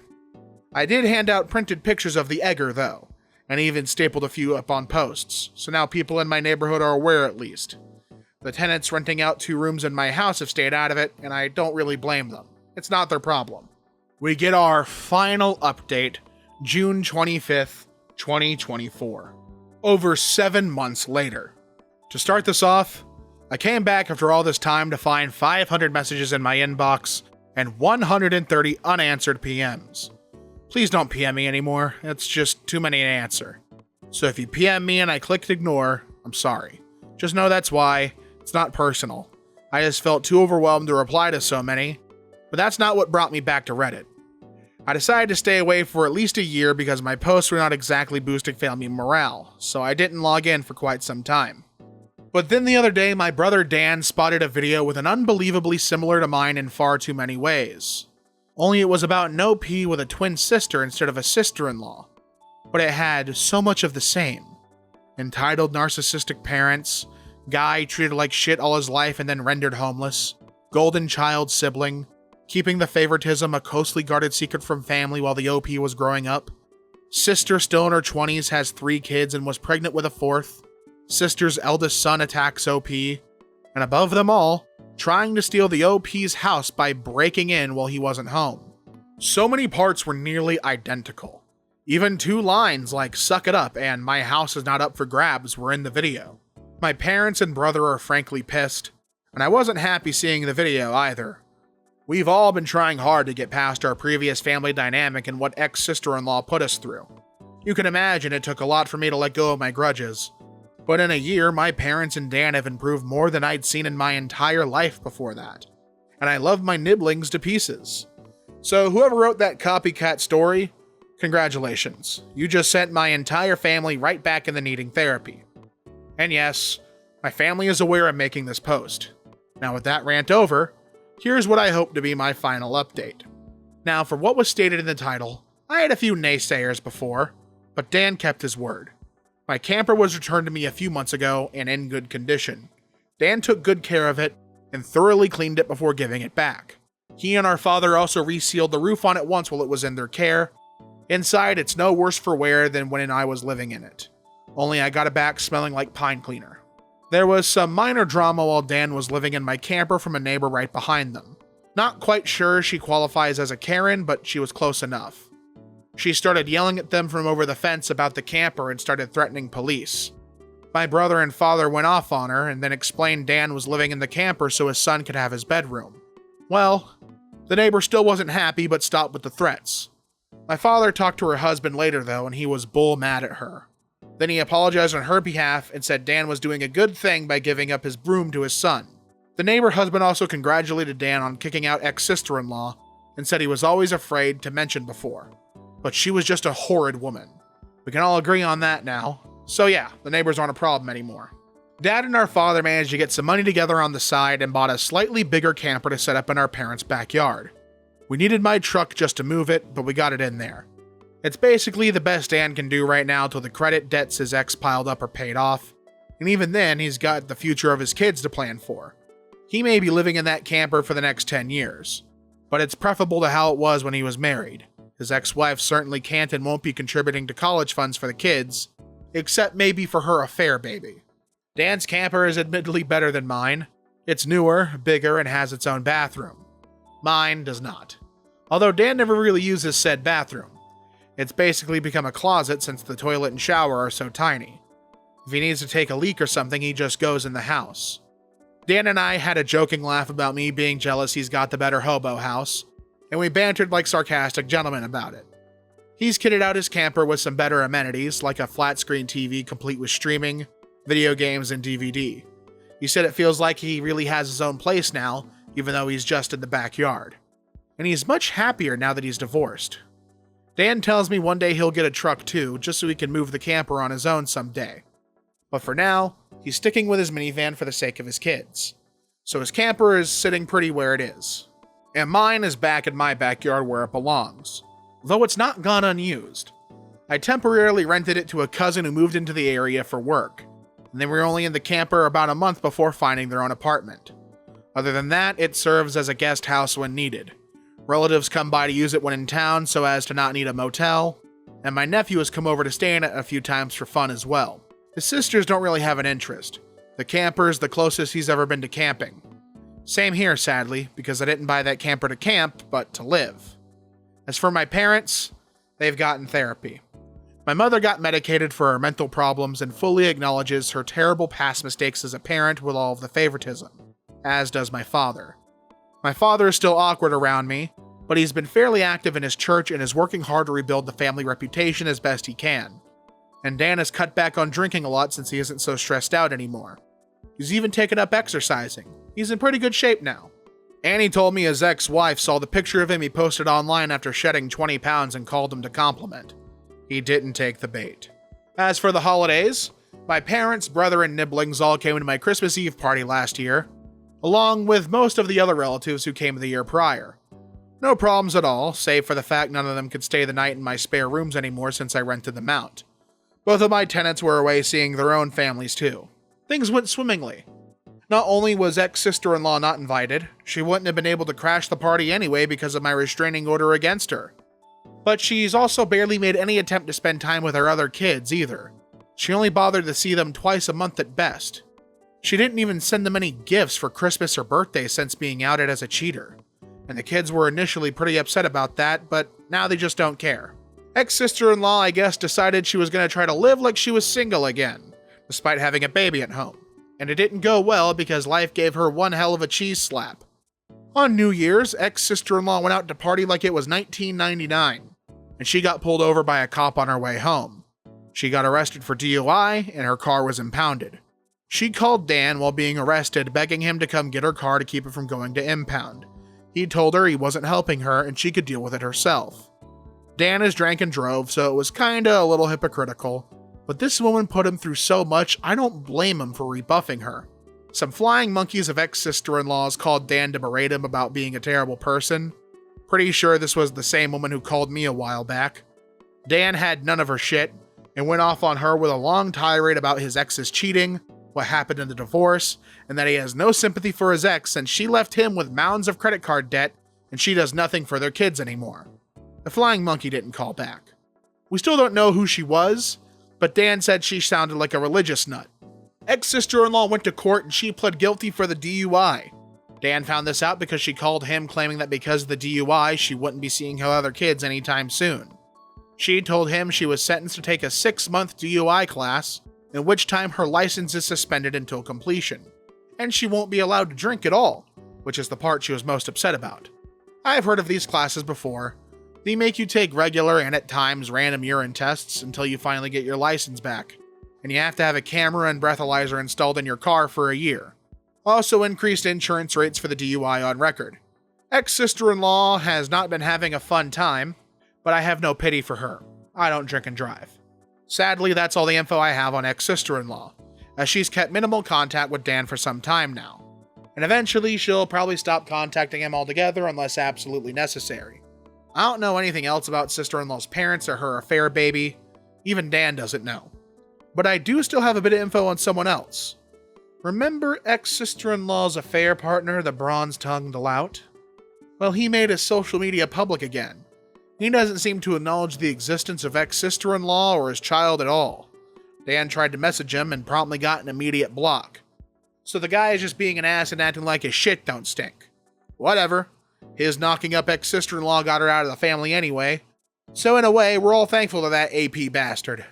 I did hand out printed pictures of the egger though, and even stapled a few up on posts, so now people in my neighborhood are aware at least. The tenants renting out 2 rooms in my house have stayed out of it, and I don't really blame them. It's not their problem. We get our final update, June 25th, 2024. Over 7 months later. To start this off, I came back after all this time to find 500 messages in my inbox and 130 unanswered PMs. Please don't PM me anymore, it's just too many to answer. So if you PM me and I clicked ignore, I'm sorry. Just know that's why. It's not personal. I just felt too overwhelmed to reply to so many, but that's not what brought me back to Reddit. I decided to stay away for at least a year because my posts were not exactly boosting family morale, so I didn't log in for quite some time. But then the other day, my brother Dan spotted a video with an unbelievably similar to mine in far too many ways. Only it was about an OP with a twin sister instead of a sister-in-law. But it had so much of the same. Entitled narcissistic parents, guy treated like shit all his life and then rendered homeless, golden child sibling, keeping the favoritism a closely guarded secret from family while the OP was growing up, sister still in her 20s has 3 kids and was pregnant with a 4th, sister's eldest son attacks OP, and above them all, trying to steal the OP's house by breaking in while he wasn't home. So many parts were nearly identical. Even 2 lines like "suck it up" and "my house is not up for grabs" were in the video. My parents and brother are frankly pissed, and I wasn't happy seeing the video either. We've all been trying hard to get past our previous family dynamic and what ex-sister-in-law put us through. You can imagine it took a lot for me to let go of my grudges. But in a year, my parents and Dan have improved more than I'd seen in my entire life before that. And I love my nibblings to pieces. So whoever wrote that copycat story, congratulations. You just sent my entire family right back into needing therapy. And yes, my family is aware I'm making this post. Now with that rant over, here's what I hope to be my final update. Now for what was stated in the title, I had a few naysayers before, but Dan kept his word. My camper was returned to me a few months ago and in good condition. Dan took good care of it and thoroughly cleaned it before giving it back. He and our father also resealed the roof on it once while it was in their care. Inside, it's no worse for wear than when I was living in it. Only I got it back smelling like pine cleaner. There was some minor drama while Dan was living in my camper from a neighbor right behind them. Not quite sure she qualifies as a Karen, but she was close enough. She started yelling at them from over the fence about the camper and started threatening police. My brother and father went off on her and then explained Dan was living in the camper so his son could have his bedroom. Well, The neighbor still wasn't happy but stopped with the threats. My father talked to her husband later though, and he was bull mad at her. Then he apologized on her behalf and said Dan was doing a good thing by giving up his broom to his son. The neighbor husband also congratulated Dan on kicking out ex-sister-in-law and said he was always afraid to mention before. But she was just a horrid woman. We can all agree on that now. So yeah, the neighbors aren't a problem anymore. Dad and our father managed to get some money together on the side and bought a slightly bigger camper to set up in our parents' backyard. We needed my truck just to move it, but we got it in there. It's basically the best Dan can do right now till the credit debts his ex piled up are paid off, and even then he's got the future of his kids to plan for. He may be living in that camper for the next 10 years, but it's preferable to how it was when he was married. His ex-wife certainly can't and won't be contributing to college funds for the kids, except maybe for her affair baby. Dan's camper is admittedly better than mine. It's newer, bigger, and has its own bathroom. Mine does not. Although Dan never really uses said bathroom. It's basically become a closet since the toilet and shower are so tiny. If he needs to take a leak or something, he just goes in the house. Dan and I had a joking laugh about me being jealous he's got the better hobo house, and we bantered like sarcastic gentlemen about it. He's kitted out his camper with some better amenities, like a flat-screen TV complete with streaming, video games, and DVD. He said it feels like he really has his own place now, even though he's just in the backyard. And he's much happier now that he's divorced. Dan tells me one day he'll get a truck too, just so he can move the camper on his own someday. But for now, he's sticking with his minivan for the sake of his kids. So his camper is sitting pretty where it is. And mine is back in my backyard where it belongs, though it's not gone unused. I temporarily rented it to a cousin who moved into the area for work, and they were only in the camper about a month before finding their own apartment. Other than that, it serves as a guest house when needed. Relatives come by to use it when in town so as to not need a motel, and my nephew has come over to stay in it a few times for fun as well. His sisters don't really have an interest. The camper's the closest he's ever been to camping. Same here, sadly, because I didn't buy that camper to camp, but to live. As for my parents, they've gotten therapy. My mother got medicated for her mental problems and fully acknowledges her terrible past mistakes as a parent with all of the favoritism, as does my father. My father is still awkward around me, but he's been fairly active in his church and is working hard to rebuild the family reputation as best he can. And Dan has cut back on drinking a lot since he isn't so stressed out anymore. He's even taken up exercising. He's in pretty good shape now. Annie told me his ex-wife saw the picture of him he posted online after shedding 20 pounds and called him to compliment. He didn't take the bait. As for the holidays, my parents, brother, and nibblings all came to my Christmas Eve party last year, along with most of the other relatives who came the year prior. No problems at all, save for the fact none of them could stay the night in my spare rooms anymore since I rented them out. Both of my tenants were away seeing their own families too. Things went swimmingly. Not only was ex-sister-in-law not invited, she wouldn't have been able to crash the party anyway because of my restraining order against her. But she's also barely made any attempt to spend time with her other kids either. She only bothered to see them twice a month at best. She didn't even send them any gifts for Christmas or birthday since being outed as a cheater. And the kids were initially pretty upset about that, but now they just don't care. Ex-sister-in-law, I guess, decided she was going to try to live like she was single again, despite having a baby at home. And it didn't go well because life gave her one hell of a cheese slap. On New Year's, ex-sister-in-law went out to party like it was 1999, and she got pulled over by a cop on her way home. She got arrested for DUI, and her car was impounded. She called Dan while being arrested, begging him to come get her car to keep it from going to impound. He told her he wasn't helping her and she could deal with it herself. Dan has drank and drove, so it was kinda a little hypocritical, but this woman put him through so much, I don't blame him for rebuffing her. Some flying monkeys of ex-sister-in-laws called Dan to berate him about being a terrible person. Pretty sure this was the same woman who called me a while back. Dan had none of her shit, and went off on her with a long tirade about his ex's cheating, what happened in the divorce, and that he has no sympathy for his ex since she left him with mounds of credit card debt and she does nothing for their kids anymore. The flying monkey didn't call back. We still don't know who she was, but Dan said she sounded like a religious nut. Ex-sister-in-law went to court and she pled guilty for the DUI. Dan found this out because she called him claiming that because of the DUI she wouldn't be seeing her other kids anytime soon. She told him she was sentenced to take a 6-month DUI class, in which time her license is suspended until completion, and she won't be allowed to drink at all, which is the part she was most upset about. I've heard of these classes before. They make you take regular and at times random urine tests until you finally get your license back, and you have to have a camera and breathalyzer installed in your car for a year. Also increased insurance rates for the DUI on record. Ex-sister-in-law has not been having a fun time, but I have no pity for her. I don't drink and drive. Sadly, that's all the info I have on ex-sister-in-law, as she's kept minimal contact with Dan for some time now, and eventually she'll probably stop contacting him altogether unless absolutely necessary. I don't know anything else about sister-in-law's parents or her affair baby. Even Dan doesn't know. But I do still have a bit of info on someone else. Remember ex-sister-in-law's affair partner, the bronze-tongued lout? Well, he made his social media public again. He doesn't seem to acknowledge the existence of ex-sister-in-law or his child at all. Dan tried to message him and promptly got an immediate block. So the guy is just being an ass and acting like his shit don't stink. Whatever. His knocking up ex-sister-in-law got her out of the family anyway. So in a way, we're all thankful to that AP bastard.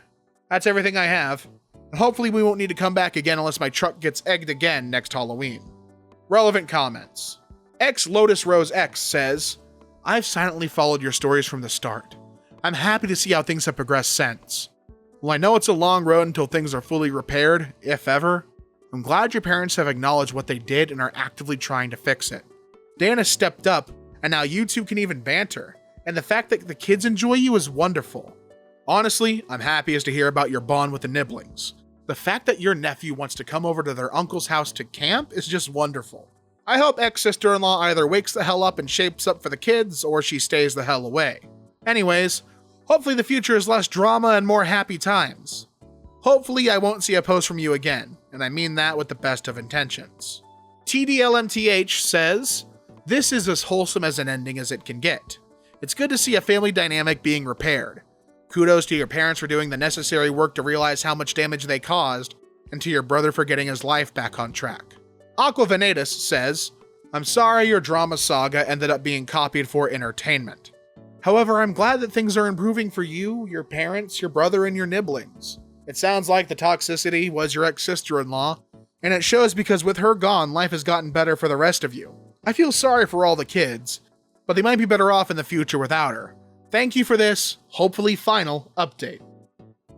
That's everything I have. And hopefully we won't need to come back again unless my truck gets egged again next Halloween. Relevant comments. Lotus Rose X says, I've silently followed your stories from the start. I'm happy to see how things have progressed since. While I know it's a long road until things are fully repaired, if ever, I'm glad your parents have acknowledged what they did and are actively trying to fix it. Dan has stepped up, and now you two can even banter, and the fact that the kids enjoy you is wonderful. Honestly, I'm happiest to hear about your bond with the Nibblings. The fact that your nephew wants to come over to their uncle's house to camp is just wonderful. I hope ex-sister-in-law either wakes the hell up and shapes up for the kids, or she stays the hell away. Anyways, hopefully the future is less drama and more happy times. Hopefully I won't see a post from you again, and I mean that with the best of intentions. TDLMTH says, this is as wholesome as an ending as it can get. It's good to see a family dynamic being repaired. Kudos to your parents for doing the necessary work to realize how much damage they caused, and to your brother for getting his life back on track. Aqua Venatus says, I'm sorry your drama saga ended up being copied for entertainment. However, I'm glad that things are improving for you, your parents, your brother, and your Nibblings. It sounds like the toxicity was your ex-sister-in-law, and it shows because with her gone, life has gotten better for the rest of you. I feel sorry for all the kids, but they might be better off in the future without her. Thank you for this, hopefully final, update.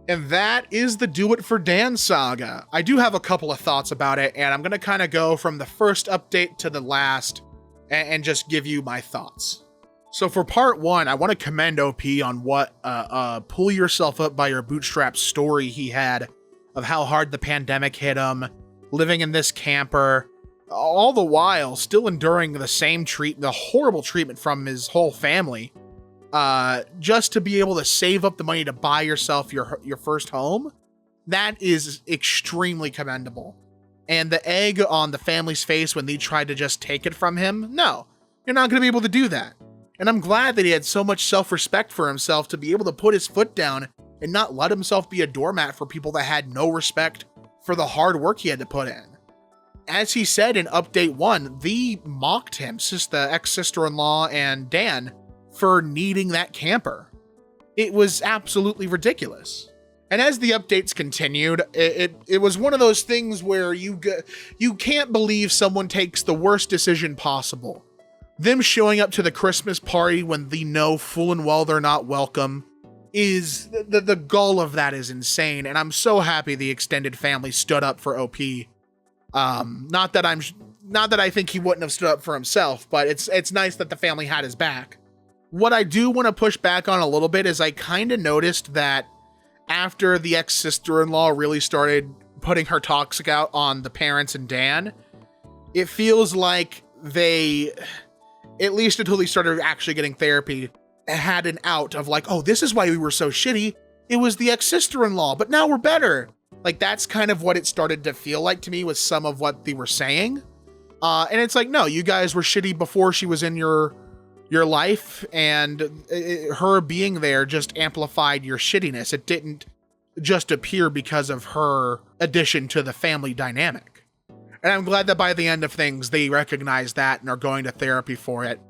And that is the Do It for Dan saga. I do have a couple of thoughts about it, and I'm going to kind of go from the first update to the last and just give you my thoughts. So for part one, I want to commend OP on what pull yourself up by your bootstraps story he had of how hard the pandemic hit him, living in this camper, all the while still enduring the horrible treatment from his whole family. Just to be able to save up the money to buy yourself your first home, that is extremely commendable. And the egg on the family's face when they tried to just take it from him, no, you're not going to be able to do that. And I'm glad that he had so much self-respect for himself to be able to put his foot down and not let himself be a doormat for people that had no respect for the hard work he had to put in. As he said in update 1, they mocked him, the ex-sister-in-law and Dan, for needing that camper. It was absolutely ridiculous. And as the updates continued, it was one of those things where you can't believe someone takes the worst decision possible. Them showing up to the Christmas party when they know full and well they're not welcome is the gall of that is insane. And I'm so happy the extended family stood up for OP. Not that I think he wouldn't have stood up for himself, but it's nice that the family had his back. What I do want to push back on a little bit is I kind of noticed that after the ex-sister-in-law really started putting her toxic out on the parents and Dan, it feels like they, at least until they started actually getting therapy, had an out of like, oh, this is why we were so shitty. It was the ex-sister-in-law, but now we're better. Like, that's kind of what it started to feel like to me with some of what they were saying. And it's like, no, you guys were shitty before she was in your life, and her being there just amplified your shittiness. It didn't just appear because of her addition to the family dynamic. And I'm glad that by the end of things, they recognize that and are going to therapy for it.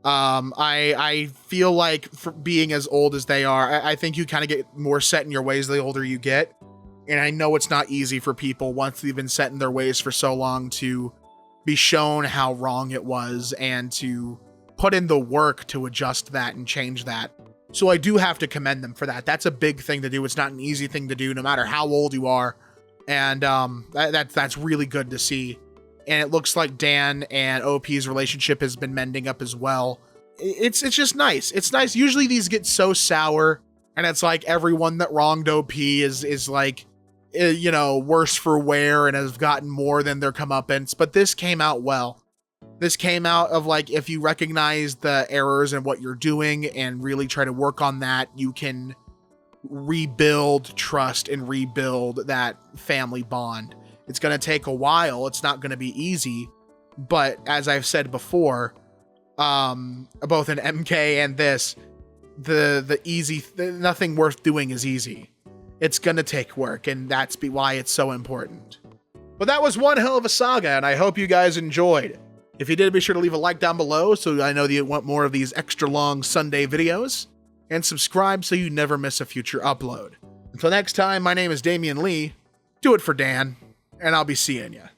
I feel like for being as old as they are, I think you kind of get more set in your ways the older you get. And I know it's not easy for people once they've been set in their ways for so long to be shown how wrong it was and to put in the work to adjust that and change that. So I do have to commend them for that. That's a big thing to do. It's not an easy thing to do, no matter how old you are. And that's really good to see. And it looks like Dan and OP's relationship has been mending up as well. It's just nice. It's nice. Usually these get so sour, and it's like everyone that wronged OP is like, you know, worse for wear and has gotten more than their comeuppance. But this came out well. This came out of like, if you recognize the errors and what you're doing and really try to work on that, you can rebuild trust and rebuild that family bond. It's going to take a while. It's not going to be easy. But as I've said before, both in MK and this, nothing worth doing is easy. It's going to take work, and that's why it's so important. But that was one hell of a saga, and I hope you guys enjoyed. If you did, be sure to leave a like down below so I know that you want more of these extra long Sunday videos, and subscribe so you never miss a future upload. Until next time, my name is Damian Lee. Do it for Dan, and I'll be seeing ya.